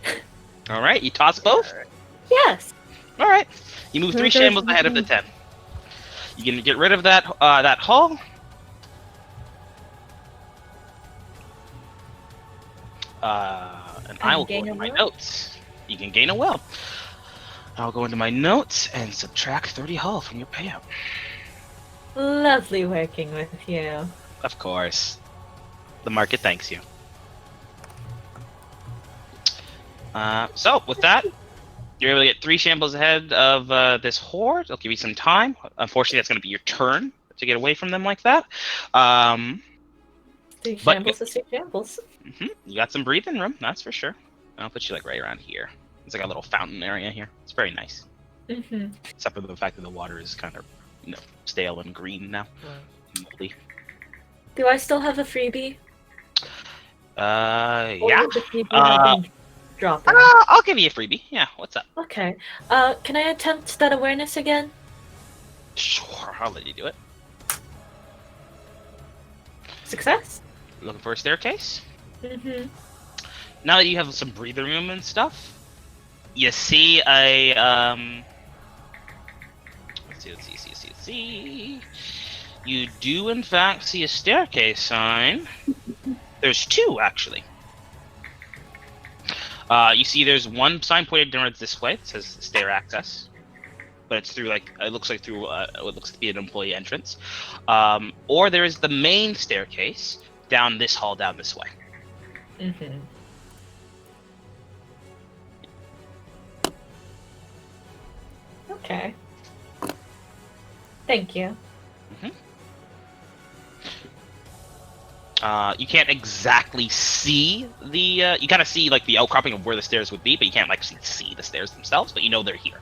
Alright, you toss both? Yes. Alright. You move 3 There goes shambles ahead of the 10. You can get rid of that hull. And I will go gain into a my will? notes. You can gain a will. I'll go into my notes and subtract 30 hull from your payout. Lovely working with you. Of course. The market thanks you. So, with that, you're able to get 3 shambles ahead of this horde. It'll give you some time. Unfortunately, that's going to be your turn to get away from them like that. Three But- shambles is 3 shambles. You got some breathing room, that's for sure. I'll put you like right around here. It's like a little fountain area here. It's very nice. Mm-hmm. Except for the fact that the water is kind of, stale and green now. Moldy. Do I still have a freebie? Or Yeah. would the freebie have been dropping? I'll give you a freebie. Yeah, what's up? Okay. Can I attempt that awareness again? Sure, I'll let you do it. Success? Looking for a staircase? Mm-hmm. Now that you have some breathing room and stuff, you see a let's see. You do in fact see a staircase sign. There's 2 actually. You see there's one sign pointed towards this way. It says stair access, but it's through it looks like through what looks to be an employee entrance. Or there is the main staircase down this hall, down this way. Mm-hmm. Okay. Thank you. You can't exactly see the. You kind of see the outcropping of where the stairs would be, but you can't see the stairs themselves. But you know they're here.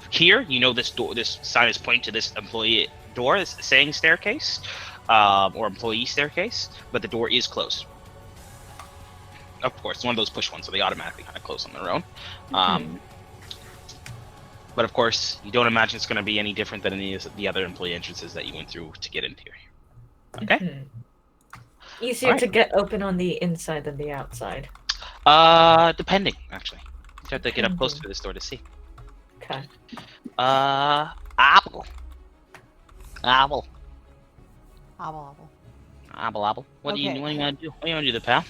Here, this door. This sign is pointing to this employee door, it's saying staircase, or employee staircase, but the door is closed. Of course, it's one of those push ones, so they automatically kind of close on their own. But of course, you don't imagine it's going to be any different than any of the other employee entrances that you went through to get into here. Okay. Mhm. Easier Alright. to get open on the inside than the outside. Depending actually. You have to get up close to Depending. this door to see. Okay. Apple. Apple. Obble. Apple. What do you Okay. want to do? What do you want to do, the pal?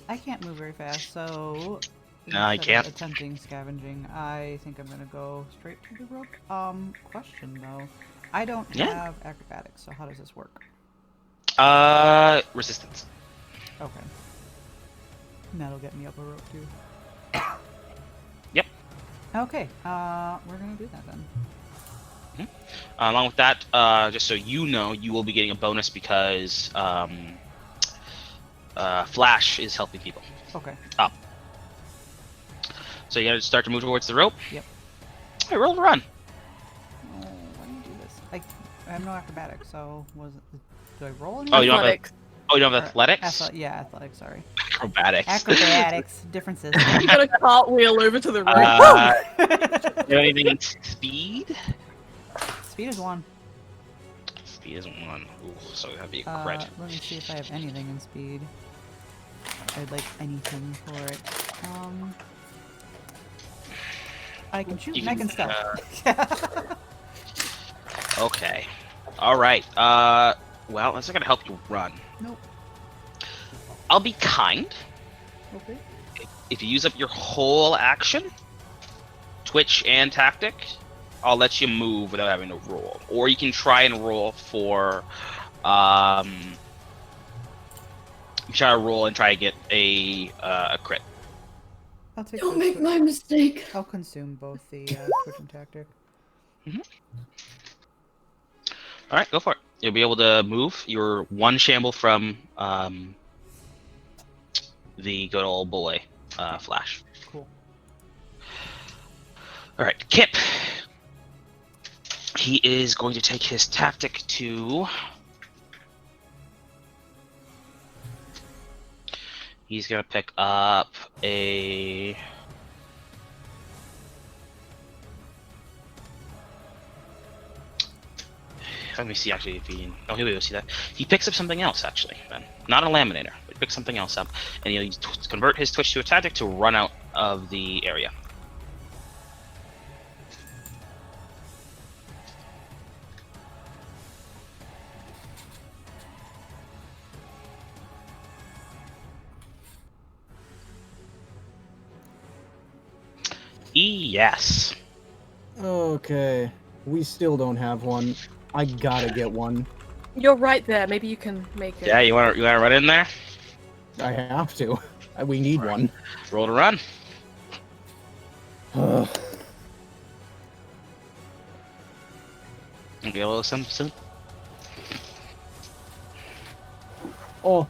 I can't move very fast, so No, you instead of can't. attempting scavenging, I think I'm gonna go straight to the rope. Question though, I don't Yeah. have acrobatics, so how does this work? Resistance. Okay. And that'll get me up a rope too. Yep. Okay. We're gonna do that then. Along with that, just so you know, you will be getting a bonus because Flash is helping people. Okay. So you gotta start to move towards the rope. Yep. Hey, roll to run. Oh, why do you do this? I have no acrobatics, so do I roll? Oh, anything? you don't have Athletics. Oh, you don't have Or athletics? yeah, athletics. Sorry. Acrobatics. Acrobatics differences. You got a cartwheel over to the right. You have anything in speed? Speed is 1. Speed is 1. Ooh, so that'd be a crit. Let me see if I have anything in speed. I'd like anything for it. I can shoot You and I can, can stealth. Okay. Alright. Well, that's not gonna help you run. Nope. I'll be kind. Okay. If you use up your whole action, twitch and tactic, I'll let you move without having to roll. Or you can try and roll for, you try to roll and try to get a crit. I'll take Don't both make my mistake. I'll consume both the twitch and tactic. All right, go for it. You'll be able to move. You're one shamble from the good old boy, Flash. Cool. All right, Kip. He is going to take his tactic to. He's gonna pick up a. Let me see actually if he. Oh, he'll be able to see that. He picks up something else actually. Then not a laminator, but he picks something else up, and he'll convert his twitch to a tactic to run out of the area. Yes. Okay. We still don't have one. I gotta get one. You're right there. Maybe you can make it. Yeah, you wanna run in there? I have to. We need one. Roll to run. Ugh. Get a little something. Oh,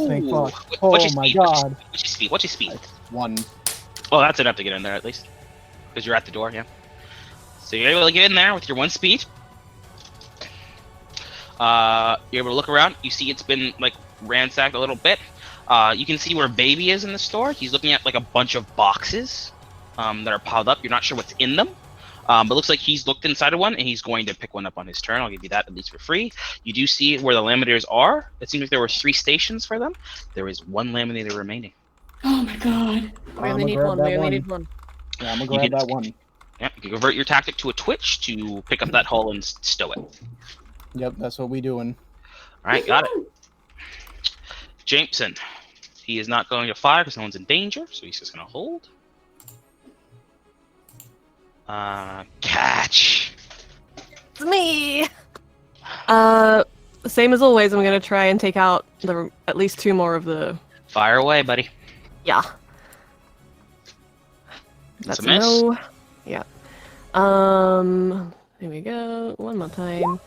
thank Ooh. God. What's your Oh my speed? God. What's your speed? What's your speed? One. Oh, that's enough to get in there at least. Because you're at the door, yeah. So you're able to get in there with your one speed. You're able to look around. You see it's been like ransacked a little bit. You can see where Baby is in the store. He's looking at like a bunch of boxes that are piled up. You're not sure what's in them. But it looks like he's looked inside of one and he's going to pick one up on his turn. I'll give you that at least for free. You do see where the laminators are. It seems like there were 3 stations for them. There is 1 laminator remaining. Oh my god. We only I'ma need grab one. that We only one. need one. Yeah, I'm gonna You grab can- that one. Yeah, you can convert your tactic to a twitch to pick up that hull and stow it. All Yep, that's what we doing. right, got it. Jameson. He is not going to fire because no one's in danger, so he's just going to hold. Catch. It's me. Same as always. I'm gonna try and take out at least 2 more of the. Fire away, buddy. Yeah. That's That's a miss. no. Yeah. Here we go. One more time.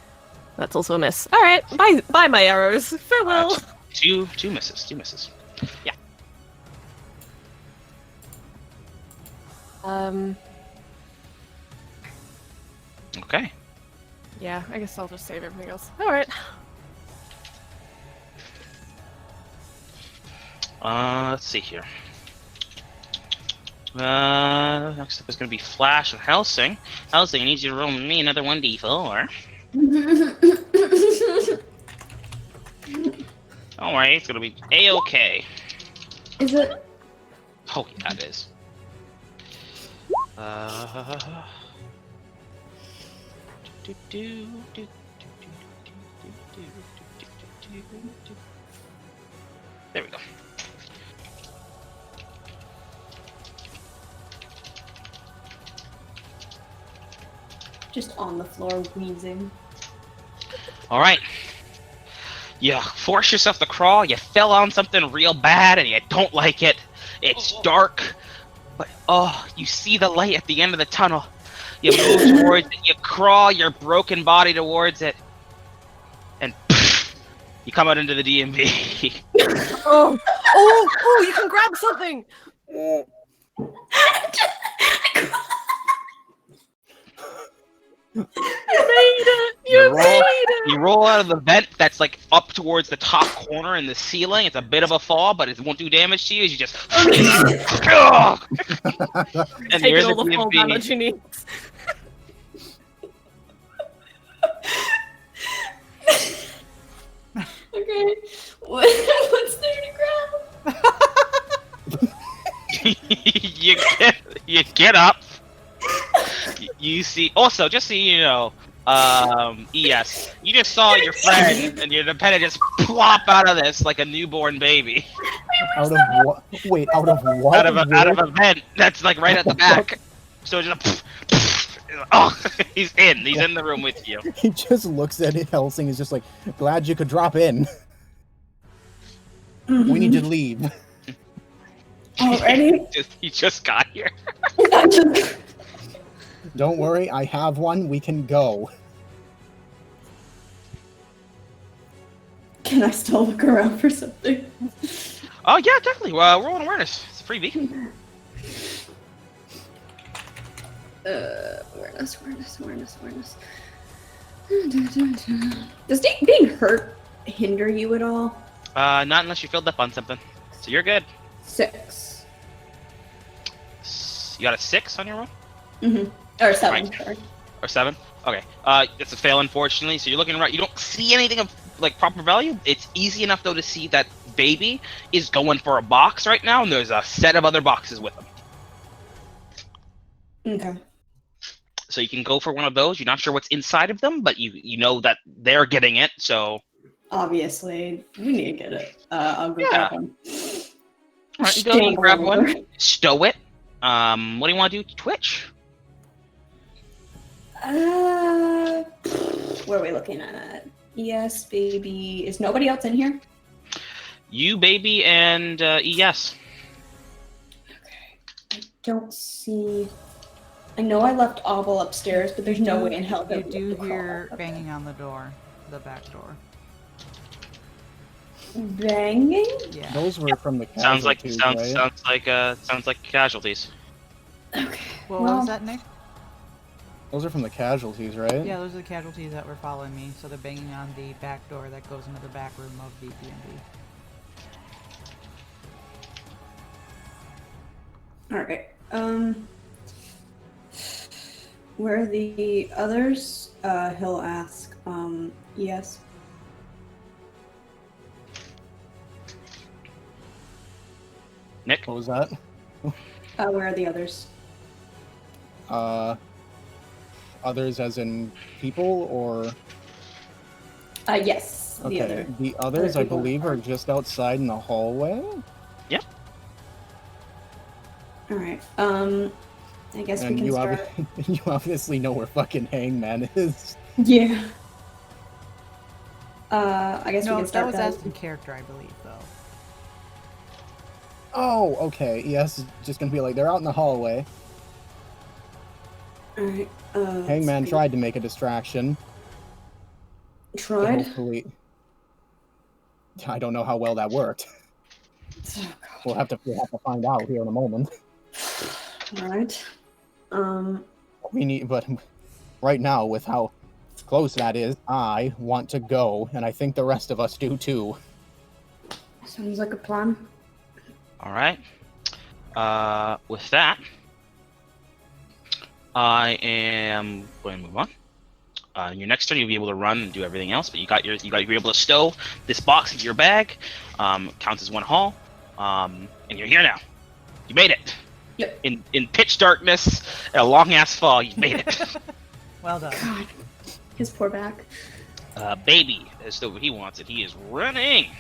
That's also a miss. All right. Bye, my arrows. Farewell. Two misses. 2 misses. Yeah. Okay. Yeah. I guess I'll just save everything else. All right. Let's see here. Next up is going to be Flash and Helsing. Helsing, I need you to roll me another 1d4. Don't worry, it's going to be A-okay. Is it? Oh, yeah, it is. There we go. Just on the floor, wheezing. All right. You force yourself to crawl. You fell on something real bad, and you don't like it. It's dark, but oh, you see the light at the end of the tunnel. You move towards it. You crawl your broken body towards it, and you come out into the DMV. Oh! You can grab something. You made it! You made it! You roll out of the vent that's like up towards the top corner in the ceiling. It's a bit of a fall, but it won't do damage to you. You just and Taking you're in all the fall DMV. damage you need. Okay. What's there to grab? you get up. You see. Also, just so you know, ES, you just saw your friend and your dependent just plop out of this like a newborn baby. Out of what? Wait, out of what? Out of a vent that's like right at the back. So just oh, he's in the room with you. He just looks at it. Helsing is just like, glad you could drop in. We need to leave. Already? He just got here. Don't worry, I have one. We can go. Can I still look around for something? Oh yeah, definitely. Roll an awareness. It's a freebie. Awareness. Does being hurt hinder you at all? Not unless you filled up on something. So you're good. 6. You got a 6 on your roll? Mm-hmm. Or 7, Right. sorry. Or 7? Okay. It's a fail, unfortunately. So you're looking around. You don't see anything of like proper value. It's easy enough though to see that baby is going for a box right now, and there's a set of other boxes with him. Okay. So you can go for one of those. You're not sure what's inside of them, but you know that they're getting it. So Obviously, we need to get it. I'll go Yeah. grab one. all right, you go and grab one, stow it. What do you want to do? Twitch. Where are we looking at? Yes, baby. Is nobody else in here? You, baby, and ES. I don't see. I know I left Obel upstairs, but there's no way in hell You that do we could hear crawl up banging on the door, the back door. there. Banging? Yeah. Those were from the Sounds like casualties, right? sounds like casualties. Okay. What well, was that, Nick? Those are from the casualties, right? Yeah, those are the casualties that were following me, so they're banging on the back door that goes into the back room of the DMV. Alright. Where are the others? He'll ask. Yes. Nick. What was that? Where are the others? Others as in people, or Yes. The okay, other. the others I people. believe are just outside in the hallway. Alright. I guess we And can you, start. you obviously know where fucking Hangman is. Yeah. I guess we No, can that start was that. as in character, I believe, though. Oh, okay. Yes, just gonna be like they're out in the hallway. Alright. Hangman tried to make a distraction. but Tried? Hopefully, I don't know how well that worked. Oh, We'll have to find out here in a moment. Alright. We need, but right now, with how close that is, I want to go, and I think the rest of us do too. Sounds like a plan. All right. With that, I am going to move on. Your next turn, you'll be able to run and do everything else, but you're able to stow this box into your bag. Counts as one haul, and you're here now. You made it. Yep. In pitch darkness and a long ass fall, you made it. Well done. God, his poor back. Baby is still what he wants it. He is running.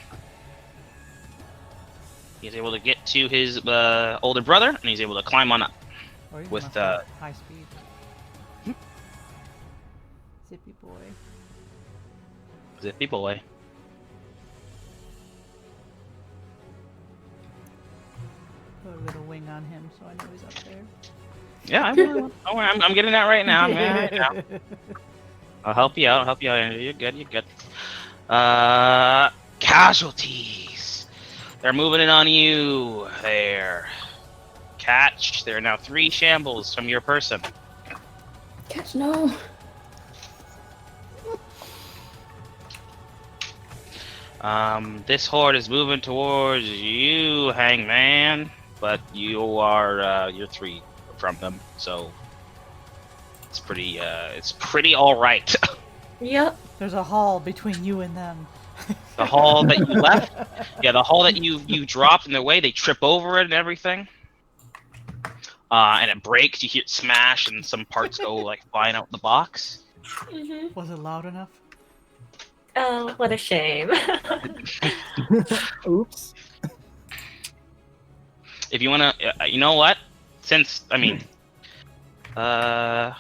He's able to get to his older brother, and he's able to climb on up. Or you With, must have high speed. Zippy boy. Zippy boy. Put a little wing on him so I know he's up there. Yeah, I'm getting that right now. I'm getting that right now. I'll help you out. You're good. Casualties. They're moving in on you. There. Catch. There are now 3 shambles from your person. Catch, no. This horde is moving towards you, Hangman, but you are you're 3 from them, so it's pretty all right. Yep. There's a hall between you and them. The hall that you left, yeah, the hall that you dropped in their way, they trip over it and everything, and it breaks. You hear it smash, and some parts go like flying out the box. Mm-hmm. Was it loud enough? Oh, what a shame. Oops. If you wanna, you know what? Since I mean, yeah,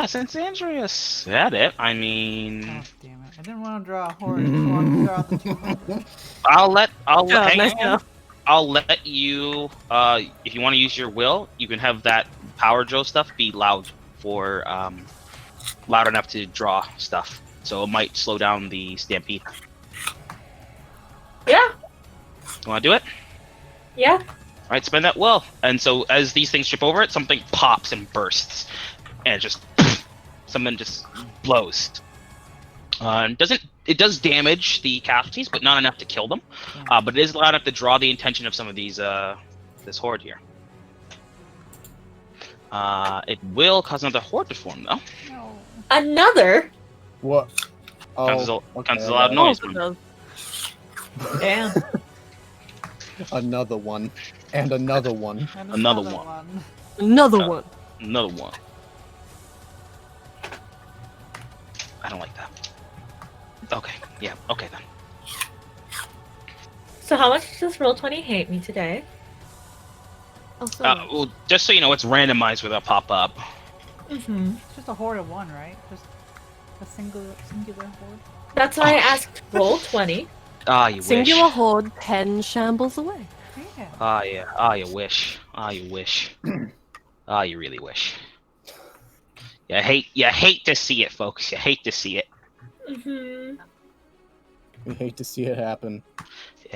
since Andrea said it, I mean, Oh, damn it. I didn't want to draw a horde, I just wanted to draw the 2 hundred. I'll let you, if you want to use your will, you can have that power drill stuff be loud for, loud enough to draw stuff. So it might slow down the stampede. Yeah. You want to do it? Yeah. Alright, spend that will. And so as these things trip over it, something pops and bursts. And it just, something just blows. It does damage the casualties, but not enough to kill them. But it is loud enough to draw the attention of some of these, this horde here. It will cause another horde to form, though. No. Another? What? Counts as Oh, a loud noise. Damn. Another one. And another one. And Another one. Another one. Another one. I don't like that. Okay, yeah, okay then. So how much does Roll20 hate me today? Also, Well, just so you know, it's randomized with a pop-up. Mm-hmm. It's just a horde of 1, right? Just a singular horde? That's why I asked Roll20. Ah, you singular wish. horde 10 shambles away. Yeah. Ah, yeah. Ah, you wish. Ah, you wish. Ah, you really wish. You hate to see it, folks. You hate to see it. Mm-hmm. We hate to see it happen. You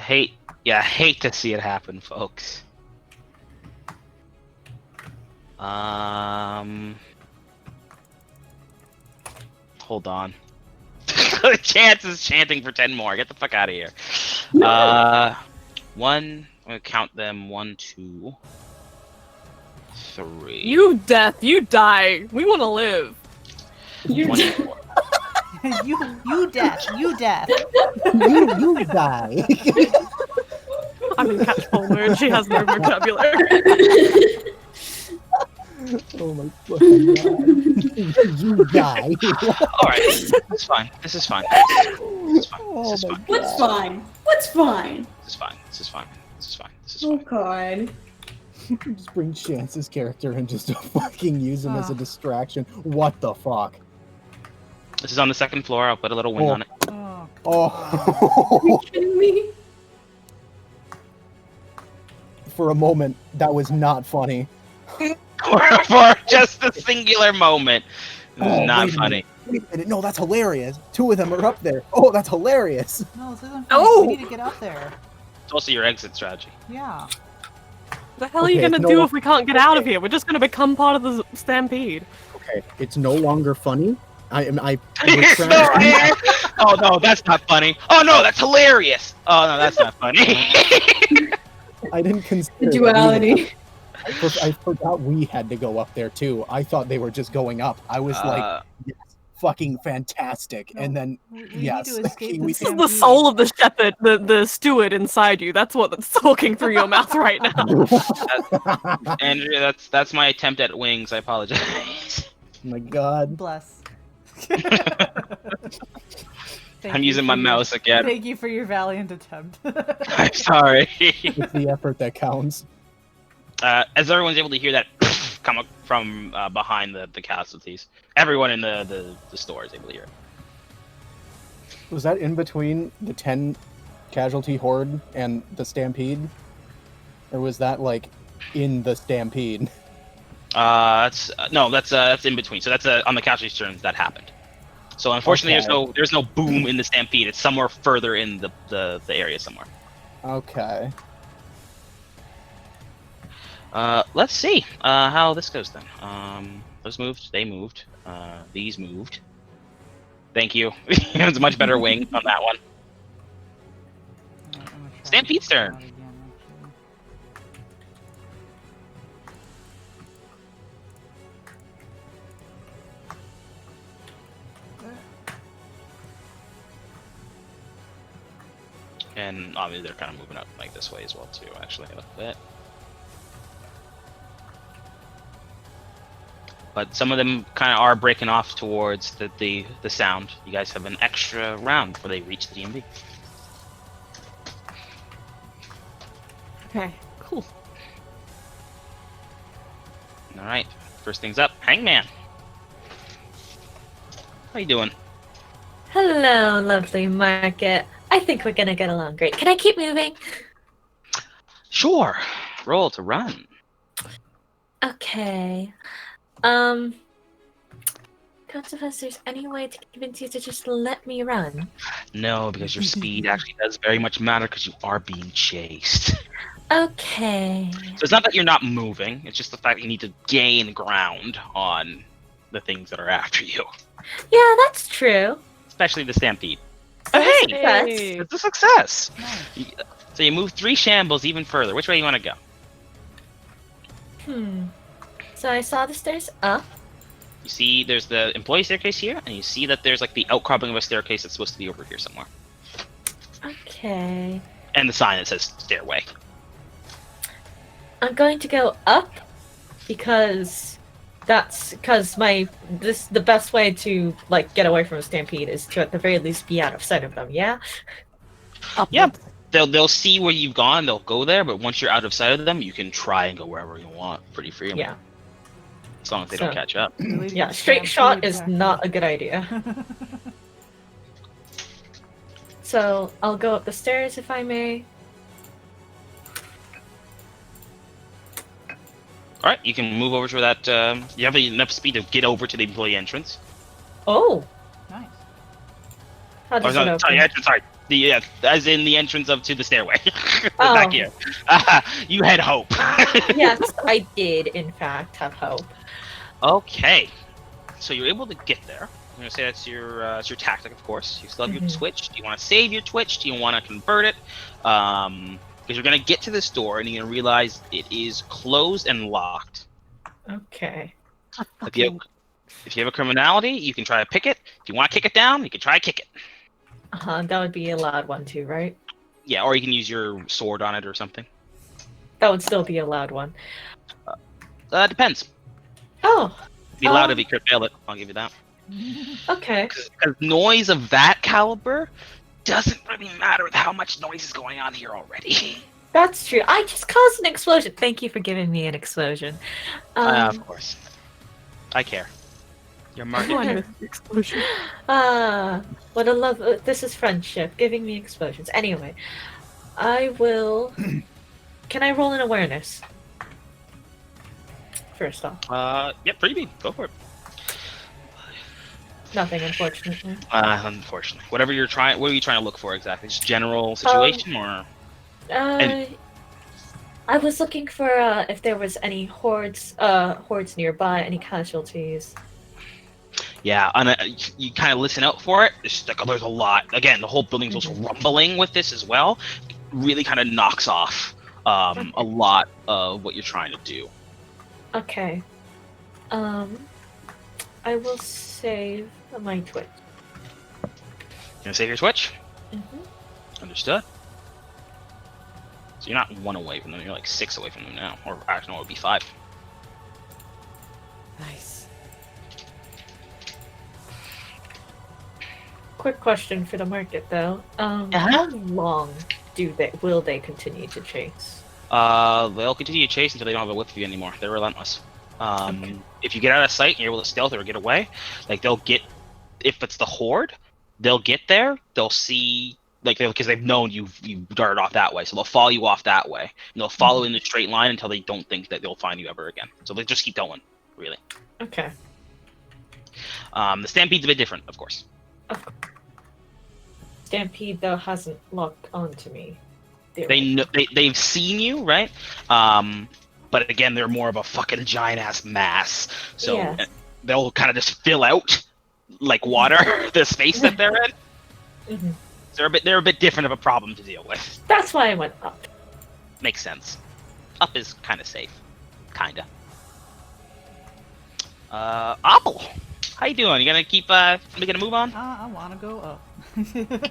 hate to see it happen, folks. Hold on. Chance is chanting for 10 more. Get the fuck out of here. One. I'm gonna count them. 1, 2, 3. You death, you die. We want to live. You 1, did. 4. you death. You die. I'm in catchpole mode. She has no vocabulary. Oh my fucking god. You die. Alright, it's fine. This is fine. This is fine. Oh This is my fine. What's fine? What's fine? This is fine. This is fine. This is fine. This is Oh fine. god. Just bring Chance's character and just fucking use him as a distraction. What the fuck? This is on the 2nd floor. I'll put a little wing Oh. on it. Oh, Oh. Are you kidding me? For a moment, that was not funny. For just a singular moment. This is Oh, not wait a funny. minute. Wait a minute. No, that's hilarious. 2 of them are up there. Oh, that's hilarious. no, this isn't funny. Oh! We need to get up there. It's also your exit strategy. Yeah. What the hell are you Okay, gonna no- do if we can't get out of here? We're just gonna become part of the stampede. Okay, it's no longer funny. I It's retract- no, Oh no, that's not funny. Oh no, that's hilarious. Oh no, that's not funny. I didn't consider The that we duality. I forgot we had to go up there too. I thought they were just going up. I was like, yes, fucking fantastic. No, and then we yes, need to escape we the This is the stampede. soul of the shepherd, the steward inside you. That's what's talking through your mouth right now. Andrea, that's my attempt at wings. I apologize. my God. Bless. Thank I'm you using for my your- mouse again. Thank you for your valiant attempt. I'm sorry. It's the effort that counts. As everyone's able to hear that come up from behind the casualties, everyone in the store is able to hear it. Was that in between the 10 casualty horde and the stampede? Or was that like in the stampede? That's in between. So that's on the casualty turns that happened. So unfortunately, Okay. there's no boom in the stampede. It's somewhere further in the area somewhere. Okay. Let's see how this goes then. Those moved. They moved. These moved. Thank you. It was a much better wing on that one. I'm gonna try Stampede's this turn. out again, actually. And obviously they're kind of moving up like this way as well too. Actually, a little bit. But some of them kind of are breaking off towards the sound. You guys have an extra round before they reach the DMV. Okay, cool. All right, first things up, Hangman. How you doing? Hello, lovely market. I think we're gonna get along great. Can I keep moving? Sure. Roll to run. Okay. Count if there's any way to convince you to just let me run. No, because your speed actually does very much matter because you are being chased. Okay. So it's not that you're not moving, it's just the fact you need to gain ground on the things that are after you. Yeah, that's true. Especially the stampede. So Hey! success. It's a success! Nice. So you move 3 shambles even further. Which way do you want to go? So I saw the stairs up. You see there's the employee staircase here, and you see that there's like the outcropping of a staircase that's supposed to be over here somewhere. Okay. And the sign that says stairway. I'm going to go up because the best way to like get away from a stampede is to at the very least be out of sight of them. Yeah. Yeah, they'll see where you've gone, they'll go there, but once you're out of sight of them, you can try and go wherever you want pretty freely. Yeah. As long as they don't So- catch up. Deleting Yeah. the Straight shot stampede is tactic. not a good idea. So I'll go up the stairs if I may. Alright, you can move over to that, you have enough speed to get over to the employee entrance. Oh, Nice. how Or, does it open? sorry, entrance, sorry. As in the entrance to the stairway. Oh. Back here. You had hope. Yes, I did in fact have hope. Okay. So you're able to get there. I'm gonna say that's your tactic, of course. You still have your Mhm. twitch. Do you want to save your twitch? Do you want to convert it? Because you're gonna get to this door and you're gonna realize it is closed and locked. Okay. If you have a criminality, you can try to pick it. If you want to kick it down, you can try to kick it. That would be a loud one too, right? Yeah, or you can use your sword on it or something. That would still be a loud one. Depends. Oh, Be loud if you crit fail it. I'll give you that. okay. Because noise of that caliber doesn't really matter with how much noise is going on here already. That's true. I just caused an explosion. Thank you for giving me an explosion. Of course. I care. Your market. One with the explosion. What a love. This is friendship, giving me explosions. Anyway, I will. Can I roll an awareness? First off, Yep, freebie. Go for it. nothing, unfortunately. Unfortunately. What are you trying to look for exactly? Just general situation or? I was looking for if there was any hordes nearby, any casualties. Yeah, and you kind of listen out for it. It's like, oh, there's a lot. Again, the whole building's also rumbling with this as well. It really kind of knocks off a lot of what you're trying to do. Okay. I will save my twitch. You gonna save your switch? Mm-hmm. Understood. So you're not 1 away from them. You're like 6 away from them now, or actually, no, it would be 5. Nice. Quick question for the market, though. Uh-huh. How long will they continue to chase? They'll continue to chase until they don't have a whip of you anymore. They're relentless. If you get out of sight and you're able to stealth or get away, like they'll get, if it's the horde, they'll get there. They'll see, like, because they've known you darted off that way, so they'll follow you off that way, and they'll follow in a straight line until they don't think that they'll find you ever again. So they just keep going, really. Okay. The stampede's a bit different, of course. Stampede, though, hasn't locked onto me. They've seen you, right? But again, they're more of a fucking giant ass mass, so Yes. they'll kind of just fill out like water the space that they're in. Mhm. They're a bit different of a problem to deal with. That's why I went up. Makes sense. Up is kind of safe, kinda. Apple, how you doing? You gonna keep making a move on? I want to go up.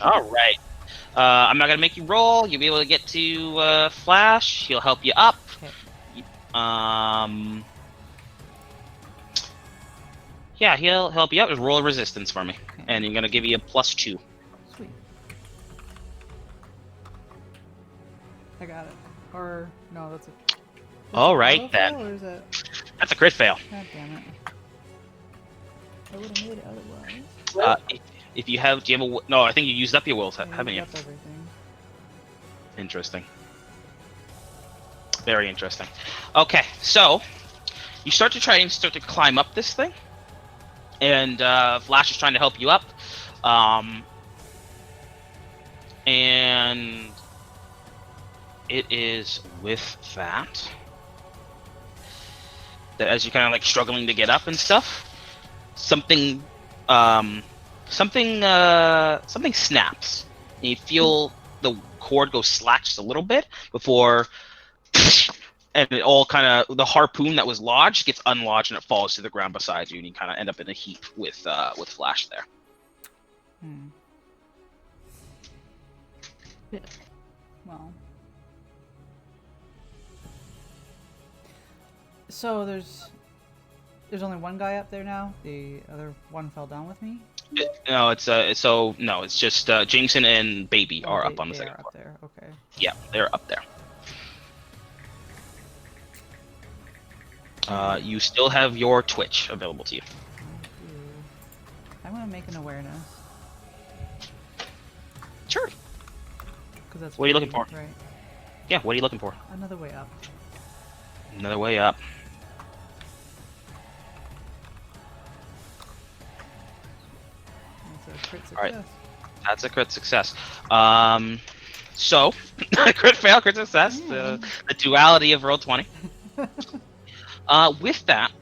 All right. I'm not gonna make you roll. You'll be able to get to Flash. He'll help you up. Okay. Yeah, he'll help you out. Just roll a resistance for me, Okay. and you're gonna give you a +2. Sweet. I got it. Or no, that's a. All right, auto then. fail, or is that? That's a crit fail. God damn it! I would have made it otherwise. If you have, do you have a? No, I think you used up your wills, I haven't you? used up everything. Interesting. Very interesting. Okay, so you start to climb up this thing, and Flash is trying to help you up, and it is with that as you're kind of like struggling to get up and stuff, something snaps, and you feel the cord go slack just a little bit before, and it all kind of, the harpoon that was lodged gets unlodged and it falls to the ground beside you, and you kind of end up in a heap with Flash there. Hmm. Yeah. Well. So there's only one guy up there now. The other one fell down with me. No, it's just Jameson and Baby are up on the They second are floor. up there. Okay. Yeah, they're up there. You still have your Twitch available to you. I'm gonna make an awareness. Sure. Because that's. What are you looking free, for? Right. Yeah, what are you looking for? Another way up. Another way up. That's a crit success. All right. That's a crit success. So crit fail, crit success. The duality of roll 20. With that,